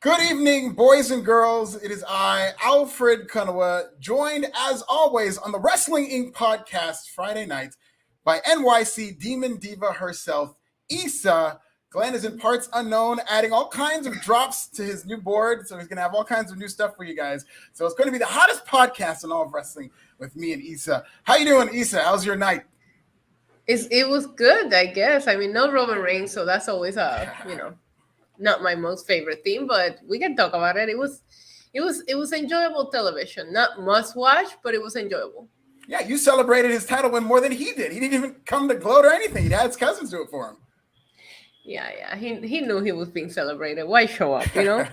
Good evening, boys and girls. It is I, Alfred Konuwa, joined as always on the Wrestling Inc. podcast Friday night by NYC Demon Diva herself, Issa. Glenn is in parts unknown, adding all kinds of drops to his new board, so he's going to have all kinds of new stuff for you guys. So it's going to be the hottest podcast in all of wrestling with me and Issa. How you doing, Issa? How's your night? It was good, I guess. I mean, no Roman Reigns, so that's always not my most favorite thing, but we can talk about it. It was enjoyable television. Not must watch, but it was enjoyable. Yeah, you celebrated his title win more than he did. He didn't even come to gloat or anything. He had his cousins do it for him. Yeah. He knew he was being celebrated. Why show up, no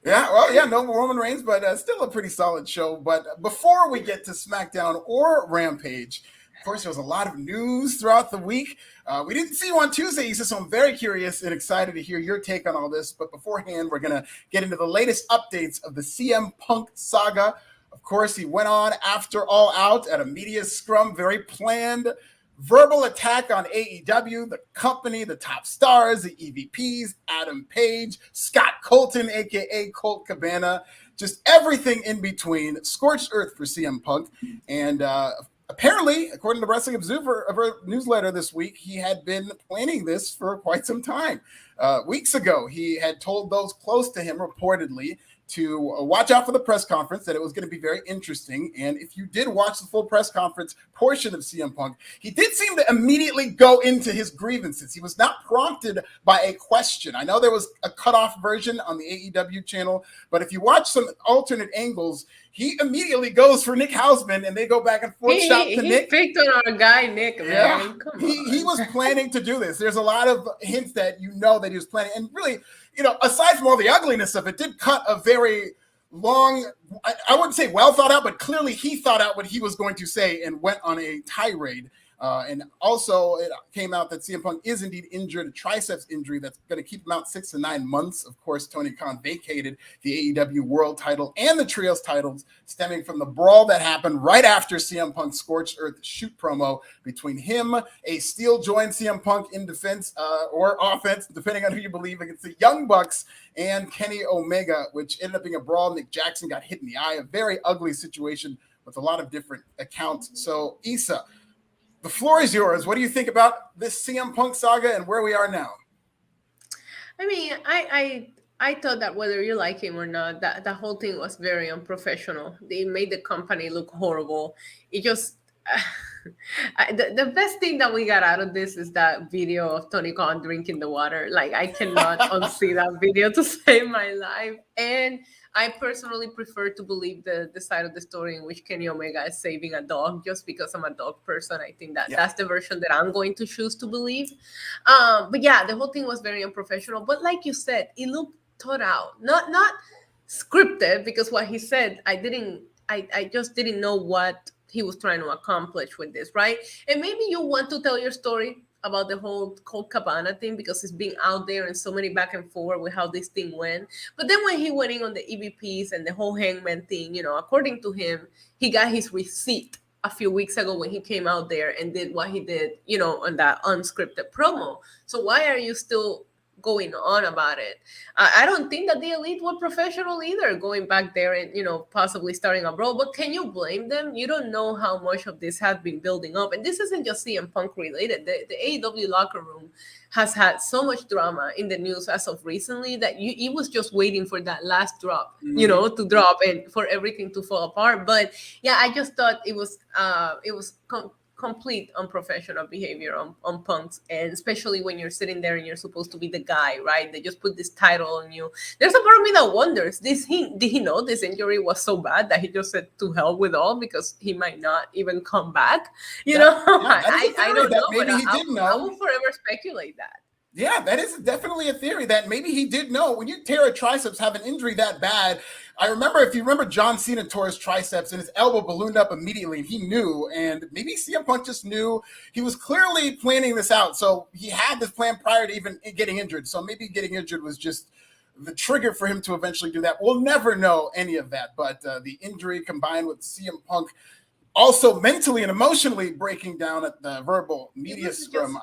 Roman Reigns, but still a pretty solid show. But before we get to SmackDown or Rampage, of course, there was a lot of news throughout the week. We didn't see you on Tuesday, Issa, so I'm very curious and excited to hear your take on all this. But beforehand, we're going to get into the latest updates of the Cm Punk Saga. Of course, he went on after All Out at a media scrum, very planned verbal attack on AEW, the company, the top stars, the EVPs, Adam Page, Scott Colton, a.k.a. Colt Cabana, just everything in between. Scorched earth for CM Punk. And apparently, according to Wrestling Observer of our newsletter this week, he had been planning this for quite some time. Weeks ago, he had told those close to him, reportedly, to watch out for the press conference, that it was going to be very interesting. And if you did watch the full press conference portion of CM Punk, he did seem to immediately go into his grievances. He was not prompted by a question. I know there was a cutoff version on the AEW channel, but if you watch some alternate angles, he immediately goes for Nick Hausman, and they go back and forth. He picked on our guy, Nick. Man. Yeah, he was planning to do this. There's a lot of hints that that he was planning. And really, aside from all the ugliness of it, did cut a very long, I wouldn't say well thought out, but clearly he thought out what he was going to say and went on a tirade. And also, it came out that CM Punk is indeed injured, a triceps injury that's going to keep him out 6 to 9 months. Of course, Tony Khan vacated the AEW World title and the Trios titles, stemming from the brawl that happened right after CM Punk's Scorched Earth shoot promo between him, a steel joined CM Punk in defense or offense, depending on who you believe, against the Young Bucks and Kenny Omega, which ended up being a brawl. Nick Jackson got hit in the eye, a very ugly situation with a lot of different accounts. So, Issa, the floor is yours. What do you think about this CM Punk saga and where we are now? I mean, I thought that whether you like him or not, that the whole thing was very unprofessional. They made the company look horrible. It just the best thing that we got out of this is that video of Tony Khan drinking the water. Like, I cannot unsee that video to save my life. And I personally prefer to believe the side of the story in which Kenny Omega is saving a dog, just because I'm a dog person. I think that's the version that I'm going to choose to believe. But yeah, the whole thing was very unprofessional. But like you said, it looked thought out, not scripted, because what he said, I just didn't know what he was trying to accomplish with this, right? And maybe you want to tell your story about the whole Colt Cabana thing because it's been out there and so many back and forth with how this thing went. But then when he went in on the EVPs and the whole Hangman thing, according to him, he got his receipt a few weeks ago when he came out there and did what he did, on that unscripted promo. So why are you still going on about it? I don't think that the Elite were professional either, going back there and possibly starting a brawl. But can you blame them? You don't know how much of this has been building up, and this isn't just CM Punk related. The AEW locker room has had so much drama in the news as of recently that it was just waiting for that last drop, to drop and for everything to fall apart. But yeah, I just thought it was complete unprofessional behavior on Punk's, and especially when you're sitting there and you're supposed to be the guy, right? They just put this title on you. There's a part of me that wonders, did he know this injury was so bad that he just said to hell with all, because he might not even come back? I don't know. Maybe he didn't know. I will forever speculate that. Yeah, that is definitely a theory that maybe he did know. When you tear a triceps, have an injury that bad, if you remember, John Cena tore his triceps and his elbow ballooned up immediately, and he knew. And maybe CM Punk just knew. He was clearly planning this out. So he had this plan prior to even getting injured. So maybe getting injured was just the trigger for him to eventually do that. We'll never know any of that. But the injury combined with CM Punk also mentally and emotionally breaking down at the verbal media scrum.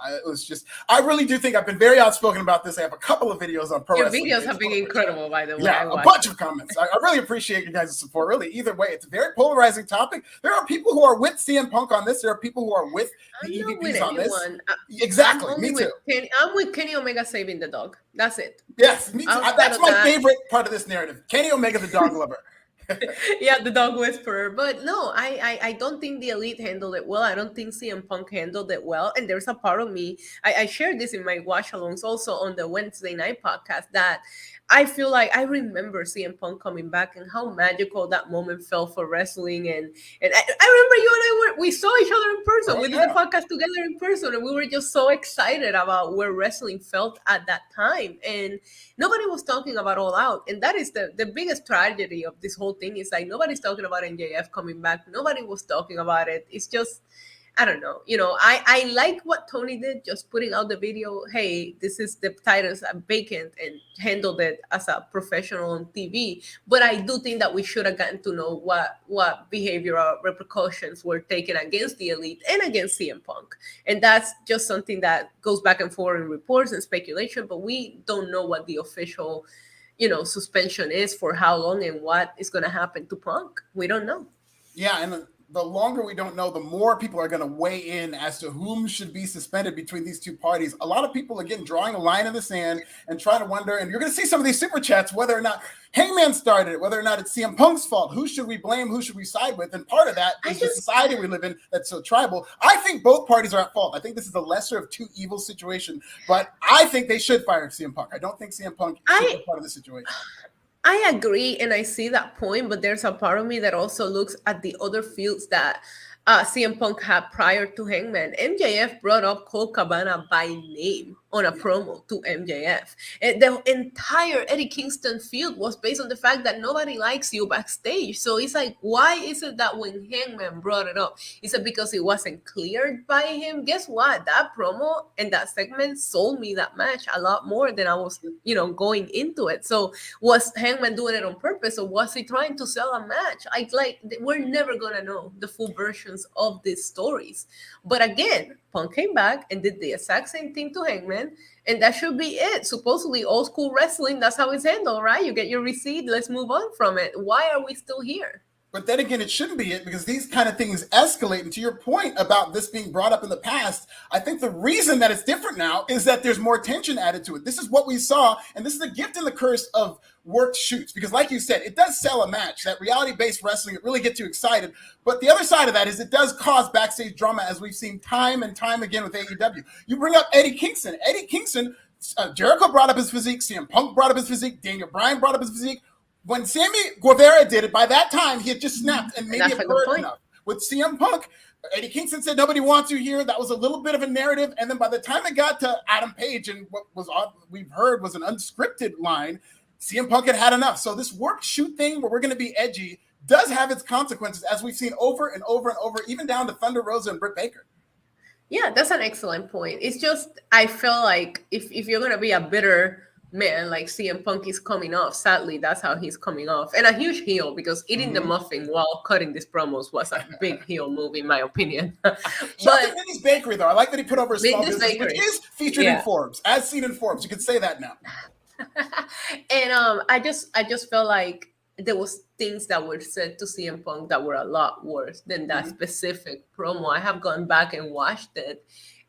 I really do think I've been very outspoken about this. I have a couple of videos on pro wrestling. Your videos have been incredible, by the way. Yeah, a bunch of comments. I really appreciate you guys' support. Really, either way, it's a very polarizing topic. There are people who are with CM Punk on this. There are people who are with the EVPs on this. Exactly, me too. I'm with Kenny Omega saving the dog. That's it. Yes, me too. That's my favorite part of this narrative. Kenny Omega, the dog lover. Yeah, the dog whisperer. But no, I don't think the Elite handled it well. I don't think CM Punk handled it well. And there's a part of me, I shared this in my watch-alongs also on the Wednesday night podcast, that I feel like I remember CM Punk coming back and how magical that moment felt for wrestling. And I remember you and we saw each other in person. We did the podcast together in person, and we were just so excited about where wrestling felt at that time. And nobody was talking about All Out. And that is the biggest tragedy of this whole thing, is like nobody's talking about MJF coming back. Nobody was talking about it. It's just, I don't know. I like what Tony did, just putting out the video. Hey, this is the titles vacant, and handled it as a professional on TV. But I do think that we should have gotten to know what behavioral repercussions were taken against the Elite and against CM Punk. And that's just something that goes back and forth in reports and speculation, but we don't know what the official, suspension is for how long and what is going to happen to Punk. We don't know. Yeah, and the longer we don't know, the more people are going to weigh in as to whom should be suspended between these two parties. A lot of people, again, drawing a line in the sand and trying to wonder, and you're going to see some of these super chats, whether or not Hangman started it, whether or not it's CM Punk's fault. Who should we blame? Who should we side with? And part of that is the society we live in that's so tribal. I think both parties are at fault. I think this is the lesser of two evils situation, but I think they should fire CM Punk. I don't think CM Punk should be part of the situation. I agree, and I see that point, but there's a part of me that also looks at the other fields that CM Punk had prior to Hangman. MJF brought up Colt Cabana by name on a promo to MJF. And the entire Eddie Kingston field was based on the fact that nobody likes you backstage. So it's like, why is it that when Hangman brought it up, is it because it wasn't cleared by him? Guess what? That promo and that segment sold me that match a lot more than I was, going into it. So was Hangman doing it on purpose, or was he trying to sell a match? We're never going to know the full versions of these stories. But again, Punk came back and did the exact same thing to Hangman, and that should be it. Supposedly, old school wrestling, that's how it's handled, right? You get your receipt, let's move on from it. Why are we still here? But then again, it shouldn't be it, because these kind of things escalate. And to your point about this being brought up in the past, I think the reason that it's different now is that there's more tension added to it. This is what we saw, and this is the gift and the curse of worked shoots. Because like you said, it does sell a match. That reality-based wrestling, it really gets you excited. But the other side of that is it does cause backstage drama, as we've seen time and time again with AEW. You bring up Eddie Kingston. Jericho brought up his physique. CM Punk brought up his physique. Daniel Bryan brought up his physique. When Sammy Guevara did it, by that time, he had just snapped, and maybe it hurt enough. With CM Punk, Eddie Kingston said, nobody wants you here. That was a little bit of a narrative. And then by the time it got to Adam Page, and what was we've heard was an unscripted line, CM Punk had enough. So this work shoot thing where we're going to be edgy does have its consequences, as we've seen over and over and over, even down to Thunder Rosa and Britt Baker. Yeah, that's an excellent point. It's just, I feel like if you're going to be a bitter man, like CM Punk is coming off, sadly, that's how he's coming off. And a huge heel, because eating the muffin while cutting these promos was a big heel move, in my opinion. But Minnie's Bakery, though, I like that he put over a small business, which is featured in Forbes, as seen in Forbes. You could say that now. And I just felt like there was things that were said to CM Punk that were a lot worse than that specific promo. I have gone back and watched it,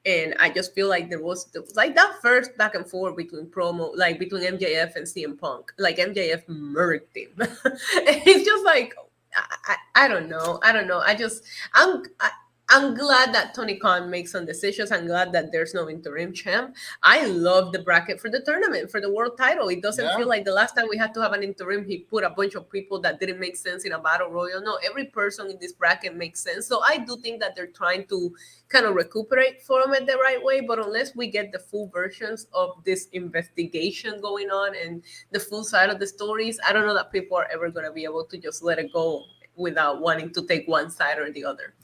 and I just feel like there was like that first back and forth between MJF and CM Punk. Like MJF murked him. It's just like I don't know. I'm glad that Tony Khan makes some decisions. I'm glad that there's no interim champ. I love the bracket for the tournament, for the world title. It doesn't feel like the last time we had to have an interim, he put a bunch of people that didn't make sense in a battle royal. No, every person in this bracket makes sense. So I do think that they're trying to kind of recuperate from it the right way. But unless we get the full versions of this investigation going on and the full side of the stories, I don't know that people are ever going to be able to just let it go without wanting to take one side or the other.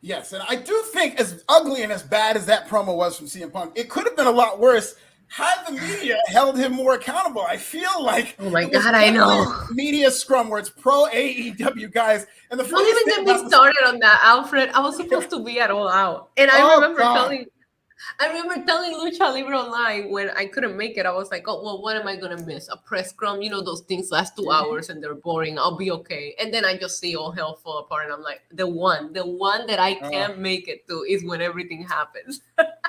Yes, and I do think, as ugly and as bad as that promo was from CM Punk, it could have been a lot worse had the media held him more accountable. I feel like oh my God, I know. Media scrum where it's pro AEW guys. And the Don't even get me started on that, Alfred. I was supposed to be at All Out. And I remember telling Lucha Libre Online when I couldn't make it, I was like, oh, well, what am I going to miss? A press scrum? You know, those things last 2 hours and they're boring. I'll be okay. And then I just see all hell fall apart. And I'm like, the one that I can't make it to is when everything happens.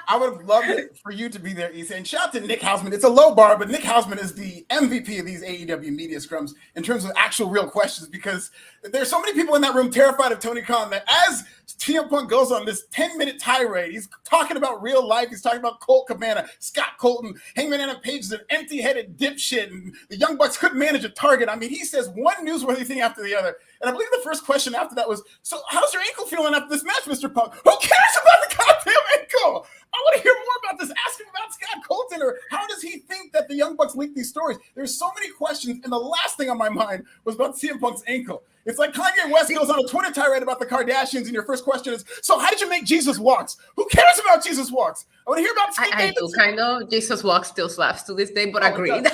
I would have loved it for you to be there, Issa. And shout out to Nick Hausman. It's a low bar, but Nick Hausman is the MVP of these AEW media scrums in terms of actual real questions, because there's so many people in that room terrified of Tony Khan that as CM Punk goes on this 10-minute tirade, he's talking about real life. He's talking about Colt Cabana, Scott Colton, Hangman Adam Page is an empty-headed dipshit, and the Young Bucks couldn't manage a target. I mean, he says one newsworthy thing after the other. And I believe the first question after that was, so how's your ankle feeling after this match, Mr. Punk? Who cares about the goddamn ankle? I want to hear more about this. Ask him about Scott Colton, or how does he think that the Young Bucks leaked these stories? There's so many questions, and the last thing on my mind was about CM Punk's ankle. It's like Kanye West goes on a Twitter tirade about the Kardashians, and your first question is, so how did you make Jesus Walks? Who cares about Jesus Walks? I want to hear about Steve Davidson. I do kind of. Jesus Walks still slaps to this day, but agreed.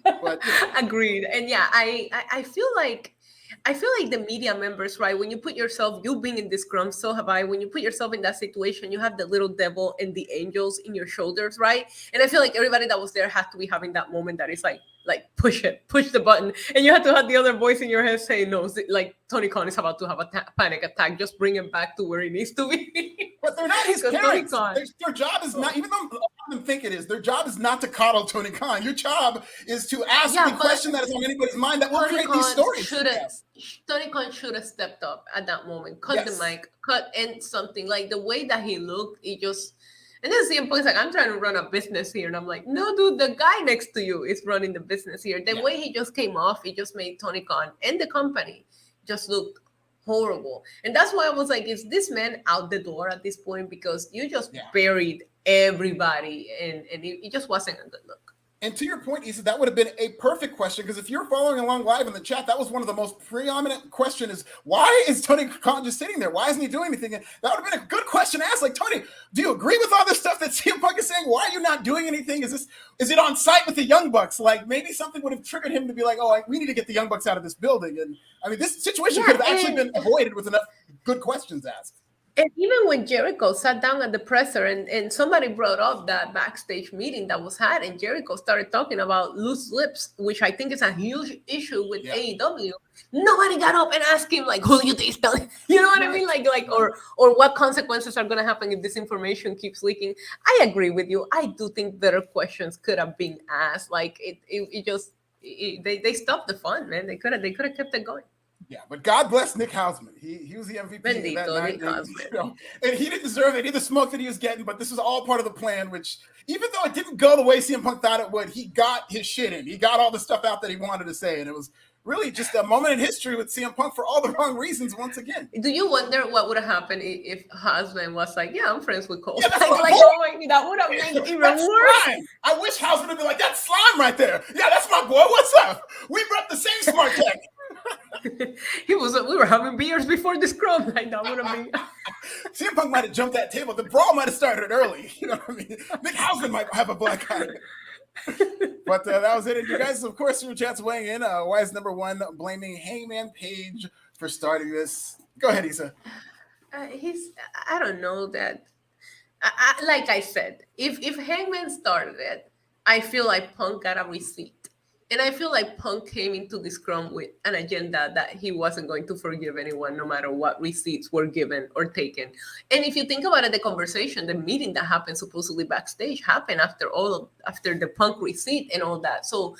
But, agreed. And yeah, I feel like the media members, right? When you put yourself, you've been in this scrum, so have I. When you put yourself in that situation, you have the little devil and the angels in your shoulders, right? And I feel like everybody that was there had to be having that moment that is like push the button, and you have to have the other voice in your head saying, no, like Tony Khan is about to have a panic attack. Just bring him back to where he needs to be. But they're not his parents. Their job is not, even though a lot of them think it is, their job is not to coddle Tony Khan. Your job is to ask the question that is on anybody's mind that will create these stories. Tony Khan should have stepped up at that moment, cut the mic, end something. Like the way that he looked, it just. And then CM Punk's like, I'm trying to run a business here. And I'm like, no, dude, the guy next to you is running the business here. The way he just came off, it just made Tony Khan and the company just look horrible. And that's why I was like, is this man out the door at this point? Because you just buried everybody, and it just wasn't a good look. And to your point, Issa, that would have been a perfect question, because if you're following along live in the chat, that was one of the most preeminent questions is, why is Tony Khan just sitting there? Why isn't he doing anything? And that would have been a good question to ask. Like, Tony, do you agree with all this stuff that CM Punk is saying? Why are you not doing anything? Is it on site with the Young Bucks? Like, maybe something would have triggered him to be like, oh, we need to get the Young Bucks out of this building. And I mean, this situation could have actually been avoided with enough good questions asked. And even when Jericho sat down at the presser and somebody brought up that backstage meeting that was had, and Jericho started talking about loose lips, which I think is a huge issue with AEW. Nobody got up and asked him, like, who do you think is telling? You know what I mean? Like, or what consequences are going to happen if this information keeps leaking. I agree with you. I do think better questions could have been asked. Like, they stopped the fun, man. They could have kept it going. Yeah, but God bless Nick Hausman. He was the MVP of that night. And he didn't deserve any of the smoke that he was getting, but this was all part of the plan, which, even though it didn't go the way CM Punk thought it would, he got his shit in. He got all the stuff out that he wanted to say, and it was really just a moment in history with CM Punk for all the wrong reasons once again. Do you wonder what would have happened if Hausman was like, yeah, I'm friends with Cole? Yeah, that would have made it even worse. Slime. I wish Hausman would be like, that's Slime right there. Yeah, that's my boy. What's up? We brought the same smart tech. We were having beers before the scrum. Like, that would have been. CM Punk might have jumped that table. The brawl might have started early. You know what I mean? Nick Hausman might have a black eye. But that was it. And you guys, of course, your chat's weighing in. Why is number one blaming Hangman Page for starting this? Go ahead, Issa. I don't know that. Like I said, if Hangman started it, I feel like Punk got a receipt. And I feel like Punk came into this scrum with an agenda that he wasn't going to forgive anyone, no matter what receipts were given or taken. And if you think about it, the conversation, the meeting that happened supposedly backstage happened after the Punk receipt and all that. So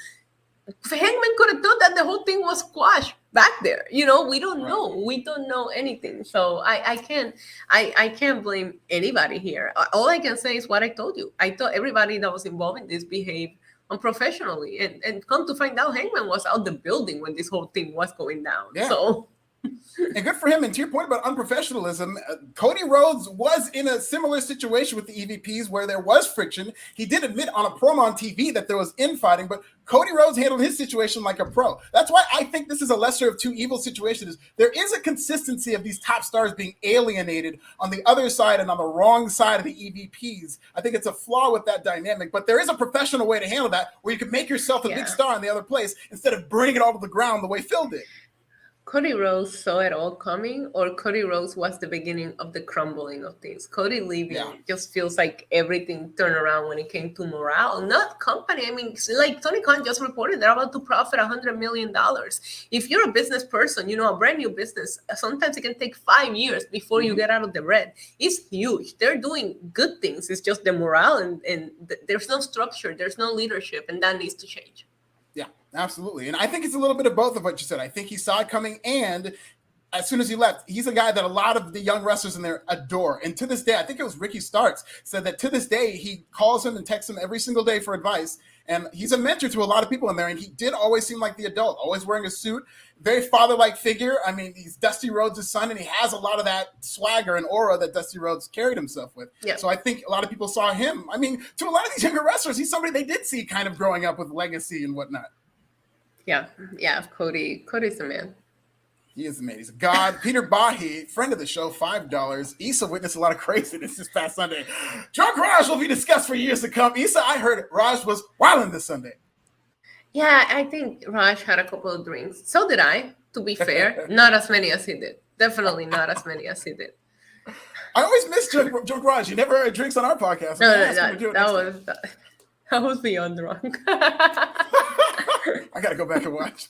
Hangman could have thought that the whole thing was squashed back there. You know, we don't know. We don't know anything. So I can't blame anybody here. All I can say is what I told you. I thought everybody that was involved in this behaved unprofessionally, and come to find out, Hangman was out the building when this whole thing was going down. So And good for him. And to your point about unprofessionalism, Cody Rhodes was in a similar situation with the EVPs where there was friction. He did admit on a promo on TV that there was infighting, but Cody Rhodes handled his situation like a pro. That's why I think this is a lesser of two evil situations. There is a consistency of these top stars being alienated on the other side and on the wrong side of the EVPs. I think it's a flaw with that dynamic, but there is a professional way to handle that where you can make yourself a big star in the other place instead of burning it all to the ground the way Phil did. Cody Rhodes saw it all coming, or Cody Rhodes was the beginning of the crumbling of things. Cody leaving just feels like everything turned around when it came to morale, not company. I mean, like Tony Khan just reported, they're about to profit $100 million. If you're a business person, you know, a brand new business, sometimes it can take 5 years before you get out of the red. It's huge. They're doing good things. It's just the morale and there's no structure, there's no leadership, and that needs to change. Yeah, absolutely. And I think it's a little bit of both of what you said. I think he saw it coming, and as soon as he left, he's a guy that a lot of the young wrestlers in there adore. And to this day, I think it was Ricky Starks said that to this day, he calls him and texts him every single day for advice. And he's a mentor to a lot of people in there. And he did always seem like the adult, always wearing a suit, very father-like figure. I mean, he's Dusty Rhodes' son, and he has a lot of that swagger and aura that Dusty Rhodes carried himself with. Yeah. So I think a lot of people saw him. I mean, to a lot of these younger wrestlers, he's somebody they did see kind of growing up with legacy and whatnot. Yeah, Cody's the man. He is the man. He's a god. Peter Bahi, friend of the show, $5. Issa witnessed a lot of craziness this past Sunday. Drunk Raj will be discussed for years to come. Issa, I heard Raj was wilding this Sunday. Yeah, I think Raj had a couple of drinks. So did I, to be fair. Not as many as he did. Definitely not as many as he did. I always miss Drunk Raj. You never drinks on our podcast. That was beyond drunk. I got to go back and watch.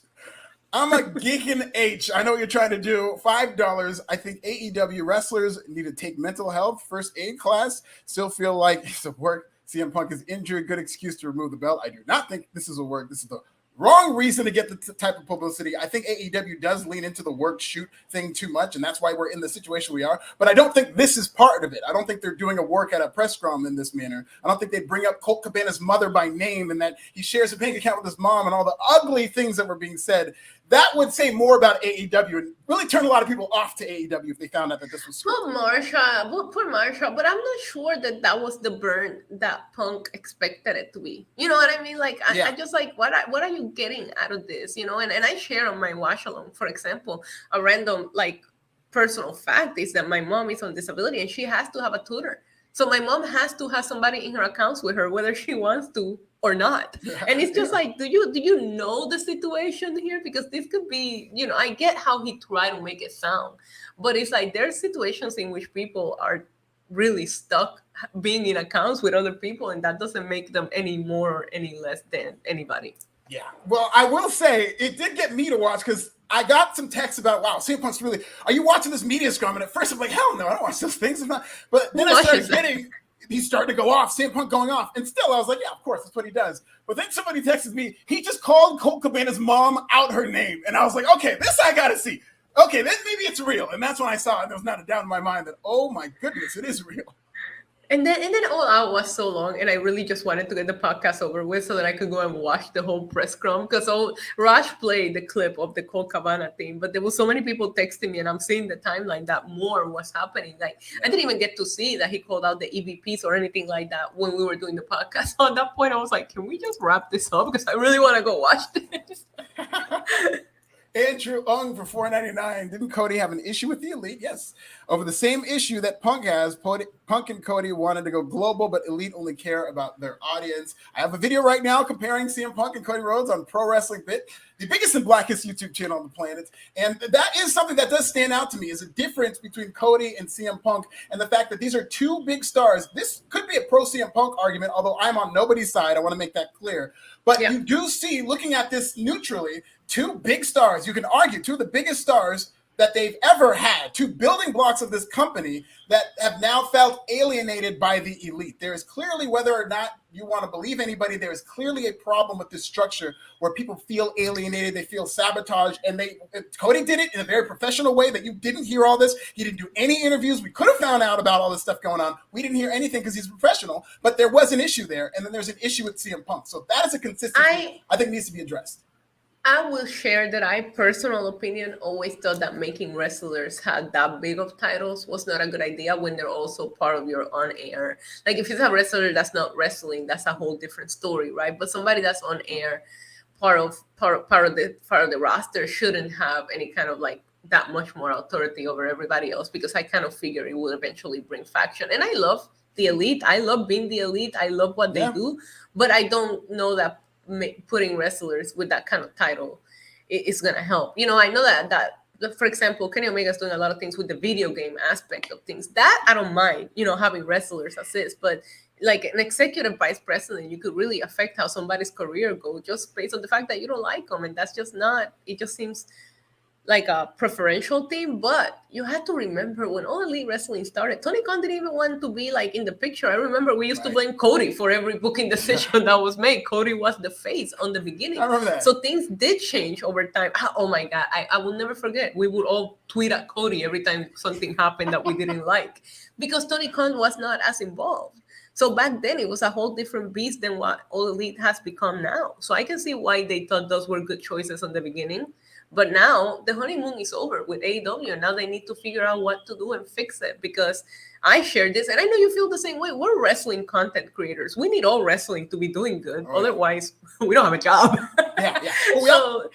I'm a geeking H. I know what you're trying to do. $5. I think AEW wrestlers need to take mental health first aid class. Still feel like it's a work. CM Punk is injured. Good excuse to remove the belt. I do not think this is a work. This is the wrong reason to get the type of publicity. I think AEW does lean into the work shoot thing too much, and that's why we're in the situation we are. But I don't think this is part of it. I don't think they're doing a work at a press scrum in this manner. I don't think they bring up Colt Cabana's mother by name and that he shares a bank account with his mom and all the ugly things that were being said. That would say more about AEW and really turn a lot of people off to AEW if they found out that this was poor Marsha, but I'm not sure that was the burn that Punk expected it to be. You know what I mean? Like, I just like, what are you getting out of this? You know, and I share on my watch along, for example, a random like personal fact is that my mom is on disability and she has to have a tutor. So my mom has to have somebody in her accounts with her, whether she wants to or not. And it's just like, do you know the situation here? Because this could be, you know, I get how he tried to make it sound, but it's like there's situations in which people are really stuck being in accounts with other people, and that doesn't make them any more or any less than anybody. Yeah. Well, I will say it did get me to watch because I got some texts about, wow, CM Punk's really, are you watching this media scrum? And at first I'm like, hell no, I don't watch those things. But then I started getting, he's starting to go off, CM Punk going off. And still I was like, yeah, of course, that's what he does. But then somebody texted me, he just called Colt Cabana's mom out her name. And I was like, okay, this I got to see. Okay, then maybe it's real. And that's when I saw it. There was not a doubt in my mind that, oh my goodness, it is real. And then All Out was so long, and I really just wanted to get the podcast over with so that I could go and watch the whole press scrum. Because Raj played the clip of the Colt Cabana thing, but there was so many people texting me, and I'm seeing the timeline that more was happening. Like I didn't even get to see that he called out the EVPs or anything like that when we were doing the podcast. So at that point, I was like, "Can we just wrap this up? Because I really want to go watch this." Andrew Ung for $4.99. Didn't Cody have an issue with the Elite? Yes. Over the same issue that Punk has, Punk and Cody wanted to go global, but Elite only care about their audience. I have a video right now comparing CM Punk and Cody Rhodes on Pro Wrestling Bit, the biggest and blackest YouTube channel on the planet. And that is something that does stand out to me, is a difference between Cody and CM Punk and the fact that these are two big stars. This could be a pro CM Punk argument, although I'm on nobody's side. I want to make that clear. But you do see, looking at this neutrally, two big stars, you can argue, two of the biggest stars that they've ever had, two building blocks of this company that have now felt alienated by the Elite. There is clearly, whether or not you want to believe anybody, there is clearly a problem with this structure where people feel alienated, they feel sabotaged, and Cody did it in a very professional way that you didn't hear all this. He didn't do any interviews. We could have found out about all this stuff going on. We didn't hear anything because he's a professional, but there was an issue there, and then there's an issue with CM Punk. So that is a consistency I think needs to be addressed. I will share that I, personal opinion, always thought that making wrestlers have that big of titles was not a good idea when they're also part of your on air. Like if it's a wrestler that's not wrestling, that's a whole different story, right? But somebody that's on air, part of the roster shouldn't have any kind of like that much more authority over everybody else, because I kind of figure it will eventually bring faction. And I love the elite. I love being the elite. I love what they do, but I don't know that putting wrestlers with that kind of title is gonna help. You know, I know that for example, Kenny Omega's doing a lot of things with the video game aspect of things. That I don't mind, you know, having wrestlers assist, but like an executive vice president, you could really affect how somebody's career goes just based on the fact that you don't like them, and that's just not. It just seems like a preferential thing. But you have to remember when All Elite Wrestling started, Tony Khan didn't even want to be like in the picture. I remember we used to blame Cody for every booking decision that was made. Cody was the face on the beginning. I remember that. So things did change over time. Oh my God, I will never forget. We would all tweet at Cody every time something happened that we didn't like, because Tony Khan was not as involved. So back then it was a whole different beast than what All Elite has become now. So I can see why they thought those were good choices on the beginning. But now the honeymoon is over with AEW, and now they need to figure out what to do and fix it. Because I share this, and I know you feel the same way. We're wrestling content creators. We need all wrestling to be doing good. Oh, otherwise, we don't have a job. Well,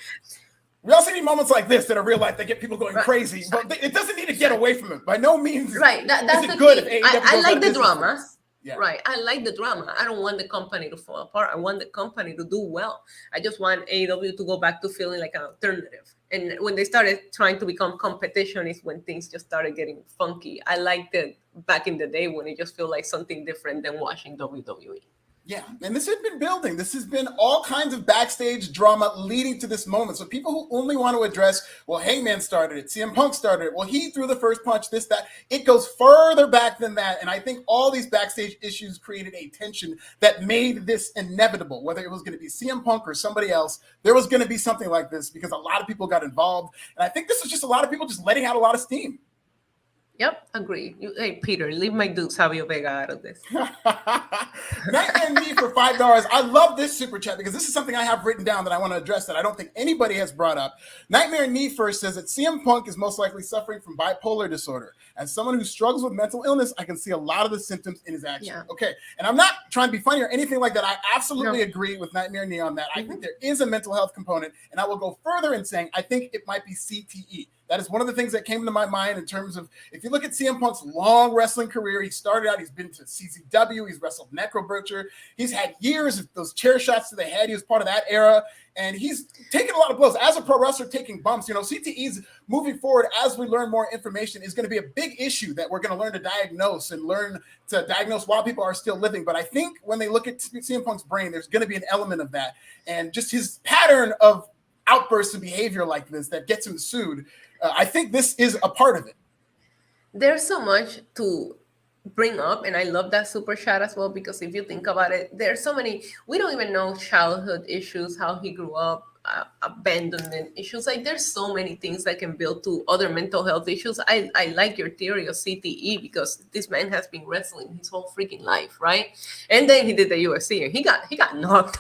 we also need moments like this that are real life that get people going crazy. But it doesn't need to get away from it. By no means that's is it good thing. if AEW I like the drama. Yeah. Right. I like the drama. I don't want the company to fall apart. I want the company to do well. I just want AEW to go back to feeling like an alternative. And when they started trying to become competition is when things just started getting funky. I liked it back in the day when it just felt like something different than watching WWE. Yeah, and this has been building. This has been all kinds of backstage drama leading to this moment. So people who only want to address, well, Hangman started it, CM Punk started it, well, he threw the first punch, this, that. It goes further back than that. And I think all these backstage issues created a tension that made this inevitable. Whether it was going to be CM Punk or somebody else, there was going to be something like this because a lot of people got involved. And I think this was just a lot of people just letting out a lot of steam. Yep, agree. Hey, Peter, leave my dude Savio Vega out of this. Nightmare Me for $5. I love this super chat because this is something I have written down that I want to address that I don't think anybody has brought up. Nightmare Me first says that CM Punk is most likely suffering from bipolar disorder. As someone who struggles with mental illness, I can see a lot of the symptoms in his actions. Yeah. Okay, and I'm not trying to be funny or anything like that. I absolutely agree with Nightmare Me on that. I think there is a mental health component, and I will go further in saying I think it might be CTE. That is one of the things that came to my mind in terms of, if you look at CM Punk's long wrestling career, he started out, he's been to CZW, he's wrestled Necro Butcher, he's had years of those chair shots to the head, he was part of that era, and he's taken a lot of blows. As a pro wrestler, taking bumps, you know, CTE's moving forward as we learn more information is going to be a big issue that we're going to learn to diagnose and learn to diagnose while people are still living. But I think when they look at CM Punk's brain, there's going to be an element of that. And just his pattern of outbursts of behavior like this that gets him sued, I think this is a part of it. There's so much to bring up, and I love that super chat as well, because if you think about it, there's so many, we don't even know childhood issues, how he grew up, abandonment issues. Like there's so many things that can build to other mental health issues. I like your theory of CTE because this man has been wrestling his whole freaking life, right? And then he did the UFC and he got knocked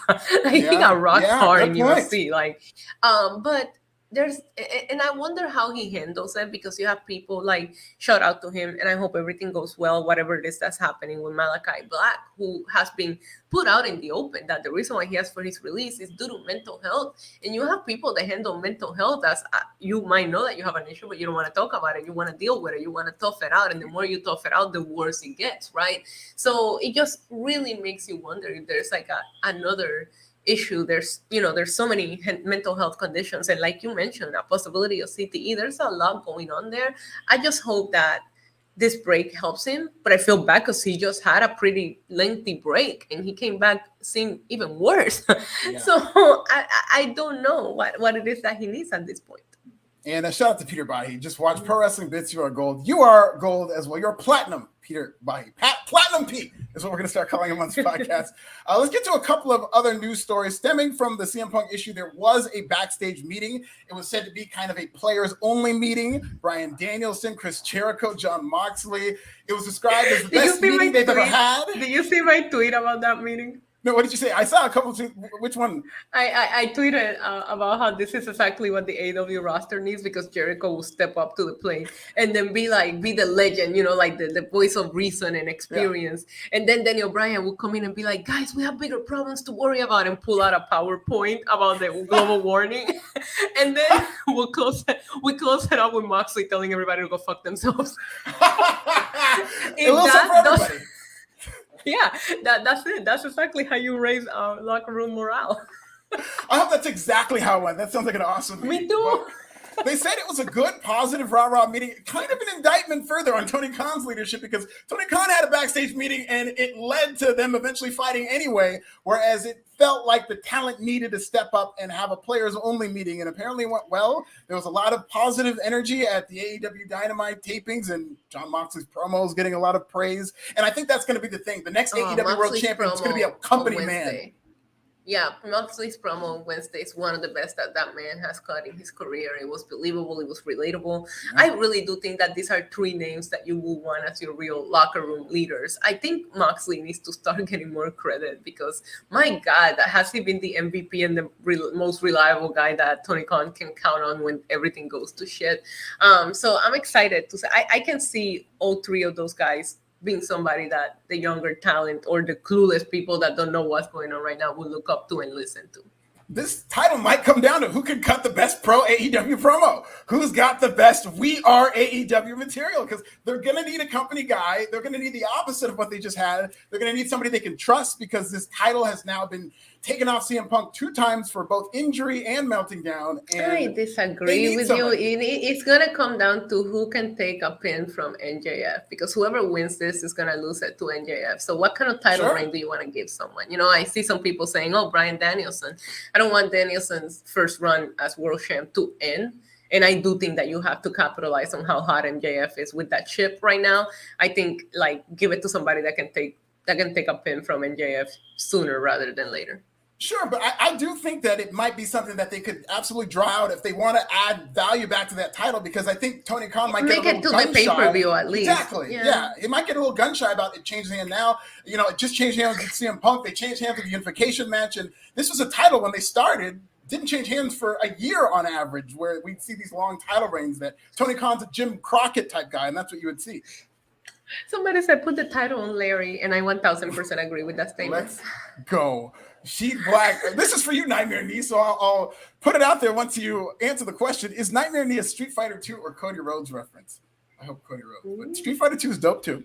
he got rocked hard in UFC, like but there's, and I wonder how he handles it, because you have people like, shout out to him, and I hope everything goes well, whatever it is that's happening with Malachi Black, who has been put out in the open that the reason why he asked for his release is due to mental health. And you have people that handle mental health as you might know that you have an issue, but you don't want to talk about it. You want to deal with it. You want to tough it out. And the more you tough it out, the worse it gets, right? So it just really makes you wonder if there's like another issue. There's so many mental health conditions, and like you mentioned, a possibility of CTE. There's a lot going on there. I just hope that this break helps him, but I feel bad because he just had a pretty lengthy break and he came back seeing even worse. So I don't know what it is that he needs at this point. And a shout out to Peter Bahi. Just watch Pro Wrestling Bits. You are gold. You are gold as well. You're platinum, Peter Bahi. Platinum P is what we're going to start calling him on this podcast. Let's get to a couple of other news stories stemming from the CM Punk issue. There was a backstage meeting. It was said to be kind of a players-only meeting. Bryan Danielson, Chris Jericho, Jon Moxley. It was described as the best meeting they've ever had. Did you see my tweet about that meeting? No, what did you say? I saw a couple. Which one? I tweeted about how this is exactly what the AEW roster needs, because Jericho will step up to the plate and then be the legend, like the voice of reason and experience. Yeah. And then Daniel Bryan will come in and be like, guys, we have bigger problems to worry about, and pull out a PowerPoint about the global warning. And then we close it up with Moxley telling everybody to go fuck themselves. It will for everybody. Yeah, that's it. That's exactly how you raise locker room morale. I hope that's exactly how it went. That sounds like an awesome meeting. Me too. But they said it was a good, positive RAW meeting. Kind of an indictment further on Tony Khan's leadership, because Tony Khan had a backstage meeting and it led to them eventually fighting anyway, whereas it felt like the talent needed to step up and have a players-only meeting, and apparently went well. There was a lot of positive energy at the AEW Dynamite tapings, and Jon Moxley's promos getting a lot of praise. And I think that's going to be the thing. The next AEW World Champion is going to be a company man. Yeah, Moxley's promo on Wednesday is one of the best that man has cut in his career. It was believable. It was relatable. Yeah. I really do think that these are three names that you will want as your real locker room leaders. I think Moxley needs to start getting more credit, because, my God, has he been the MVP and the most reliable guy that Tony Khan can count on when everything goes to shit? So I'm excited to say I can see all three of those guys being somebody that the younger talent or the clueless people that don't know what's going on right now will look up to and listen to. This title might come down to who can cut the best pro AEW promo. Who's got the best We Are AEW material? Because they're going to need a company guy. They're going to need the opposite of what they just had. They're going to need somebody they can trust, because this title has now been taken off CM Punk 2 times for both injury and melting down. And I disagree with you. It's going to come down to who can take a pin from MJF, because whoever wins this is going to lose it to MJF. So what kind of title reign do you want to give someone? I see some people saying, Bryan Danielson. I don't want Danielson's first run as world champ to end. And I do think that you have to capitalize on how hot MJF is with that ship right now. I think, give it to somebody that can take a pin from MJF sooner rather than later. Sure, but I do think that it might be something that they could absolutely draw out if they want to add value back to that title, because I think Tony Khan might get a little gun-shy. Make it to the pay-per-view at least. Exactly, yeah. It might get a little gun-shy about it changing hands now. It just changed hands with CM Punk. They changed hands with the unification match, and this was a title when they started. Didn't change hands for a year on average, where we'd see these long title reigns that Tony Khan's a Jim Crockett type guy, and that's what you would see. Somebody said put the title on Larry, and I 1000% agree with that statement. Let's go. Sheet Black. This is for you, Nightmare Knee, so I'll put it out there once you answer the question. Is Nightmare Knee a Street Fighter 2 or Cody Rhodes reference? I hope Cody Rhodes. But Street Fighter 2 is dope too.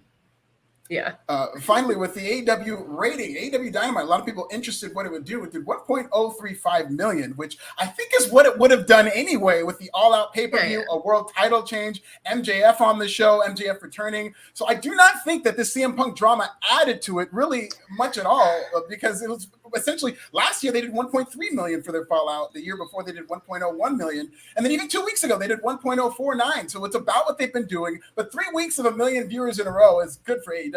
Yeah. Finally, with the AEW rating, AEW Dynamite, a lot of people interested what it would do. It did 1.035 million, which I think is what it would have done anyway with the all-out pay-per-view, a world title change, MJF on the show, MJF returning. So I do not think that this CM Punk drama added to it really much at all, because it was essentially last year they did 1.3 million for their Fallout. The year before they did 1.01 million. And then even 2 weeks ago, they did 1.049. So it's about what they've been doing. But 3 weeks of 1 million viewers in a row is good for AEW.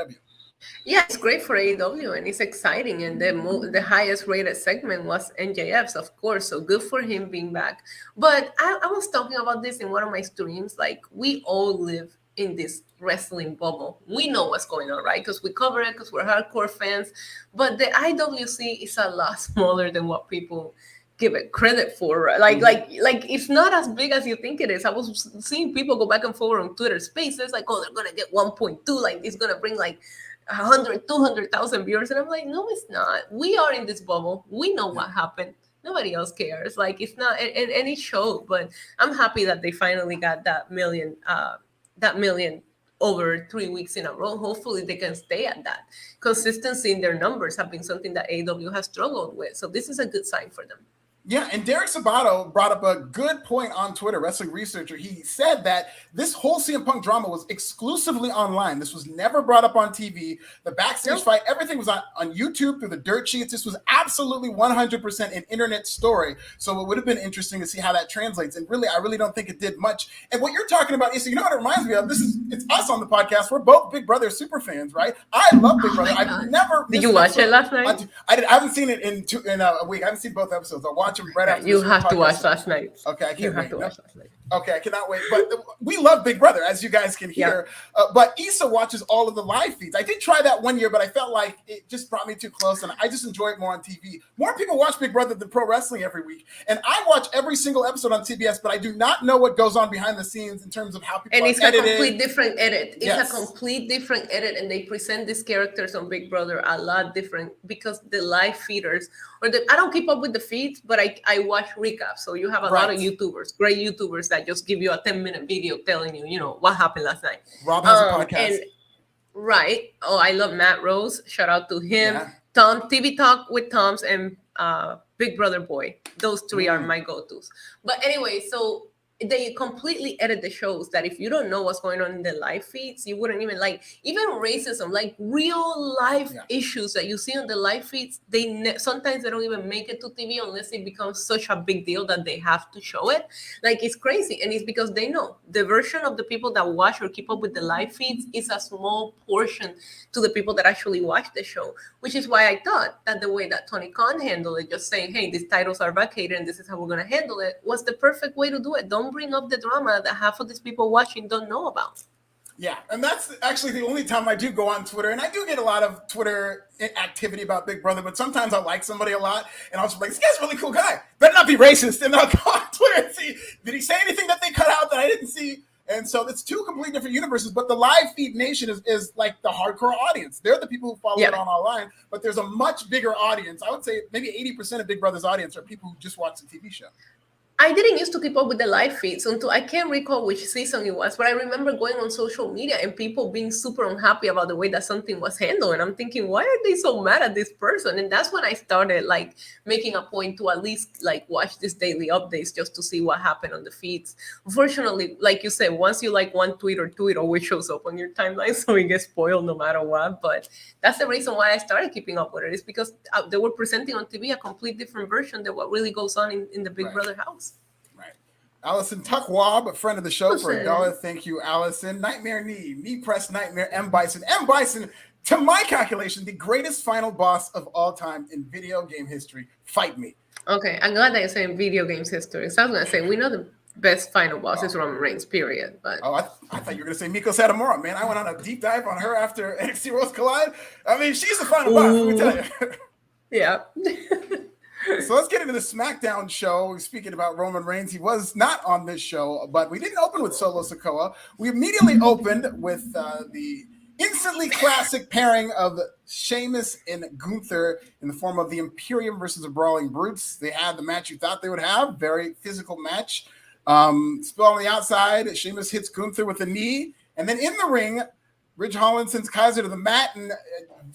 Yeah, it's great for AEW and it's exciting. And the highest rated segment was NJF's, of course. So good for him being back. But I was talking about this in one of my streams. We all live in this wrestling bubble. We know what's going on, right? Because we cover it, because we're hardcore fans. But the IWC is a lot smaller than what people give it credit for. Like it's not as big as you think it is. I was seeing people go back and forth on Twitter Spaces, they're gonna get 1.2, it's gonna bring 100, 200,000 viewers. And I'm like, no, it's not. We are in this bubble. We know what happened. Nobody else cares. It's not any show. But I'm happy that they finally got that million over 3 weeks in a row. Hopefully they can stay at that. Consistency in their numbers have been something that AEW has struggled with. So this is a good sign for them. Yeah, and Derek Sabato brought up a good point on Twitter, Wrestling Researcher. He said that this whole CM Punk drama was exclusively online. This was never brought up on TV. The backstage fight, everything was on YouTube through the dirt sheets. This was absolutely 100% an internet story. So it would have been interesting to see how that translates. And really, I really don't think it did much. And what you're talking about is, what it reminds me of? It's us on the podcast. We're both Big Brother super fans, right? I love Big Brother. I've never. Did you watch it last night? I haven't seen it in a week. I haven't seen both episodes. I'll watch them right after. You have to watch last night. Okay, I can't wait. Watch last night. Okay, I cannot wait. But we love Big Brother, as you guys can hear. But Issa watches all of the live feeds. I did try that one year, but I felt like it just brought me too close, and I just enjoy it more on TV. More people watch Big Brother than pro wrestling every week. And I watch every single episode on TBS, but I do not know what goes on behind the scenes in terms of how people and are it's edited. a complete different edit. It's a complete different edit, and they present these characters on Big Brother a lot different because the live feeders, I don't keep up with the feeds, but I watch recaps. So you have a lot of YouTubers, great YouTubers that just give you a 10-minute video telling you, what happened last night. Rob has a podcast. Right. Oh, I love Matt Rose. Shout out to him. Yeah. Tom, TV Talk with Toms, and Big Brother Boy. Those three are my go-tos. But anyway, so they completely edit the shows that if you don't know what's going on in the live feeds, you wouldn't even even racism, like real life issues that you see on the live feeds. Sometimes they don't even make it to TV unless it becomes such a big deal that they have to show it. Like, it's crazy. And it's because they know the version of the people that watch or keep up with the live feeds is a small portion to the people that actually watch the show, which is why I thought that the way that Tony Khan handled it, just saying, hey, these titles are vacated and this is how we're going to handle it, was the perfect way to do it. Don't bring up the drama that half of these people watching don't know about. Yeah, and that's actually the only time I do go on Twitter, and I do get a lot of Twitter activity about Big Brother, but sometimes I like somebody a lot, and I'll just be like, this guy's a really cool guy. Better not be racist, and I'll go on Twitter and see, did he say anything that they cut out that I didn't see? And so it's two completely different universes, but the live feed nation is like the hardcore audience. They're the people who follow it on online, but there's a much bigger audience. I would say maybe 80% of Big Brother's audience are people who just watch the TV show. I didn't used to keep up with the live feeds until I can't recall which season it was, but I remember going on social media and people being super unhappy about the way that something was handled. And I'm thinking, why are they so mad at this person? And that's when I started making a point to at least watch these daily updates just to see what happened on the feeds. Unfortunately, like you said, once you like one tweet or two, it always shows up on your timeline, so it gets spoiled no matter what. But that's the reason why I started keeping up with it, is because they were presenting on TV a complete different version than what really goes on in the Big Brother house. Allison Tuckwab, a friend of the show, for $1. Thank you, Allison. Nightmare Knee Press Nightmare, M. Bison. M. Bison, to my calculation, the greatest final boss of all time in video game history. Fight me. Okay, I'm glad that you're saying video games history. So I was going to say, we know the best final boss is Roman Reigns, period. But I thought you were going to say Miko Satomura, man. I went on a deep dive on her after NXT Worlds Collide. I mean, she's the final boss, let me tell you. Yeah. So let's get into the SmackDown show. Speaking about Roman Reigns, he was not on this show, but we didn't open with Solo Sikoa. We immediately opened with the instantly classic pairing of Sheamus and Gunther in the form of the Imperium versus the Brawling Brutes. They had the match you thought they would have, very physical match. Spill on the outside, Sheamus hits Gunther with a knee, and then in the ring, Ridge Holland sends Kaiser to the mat, and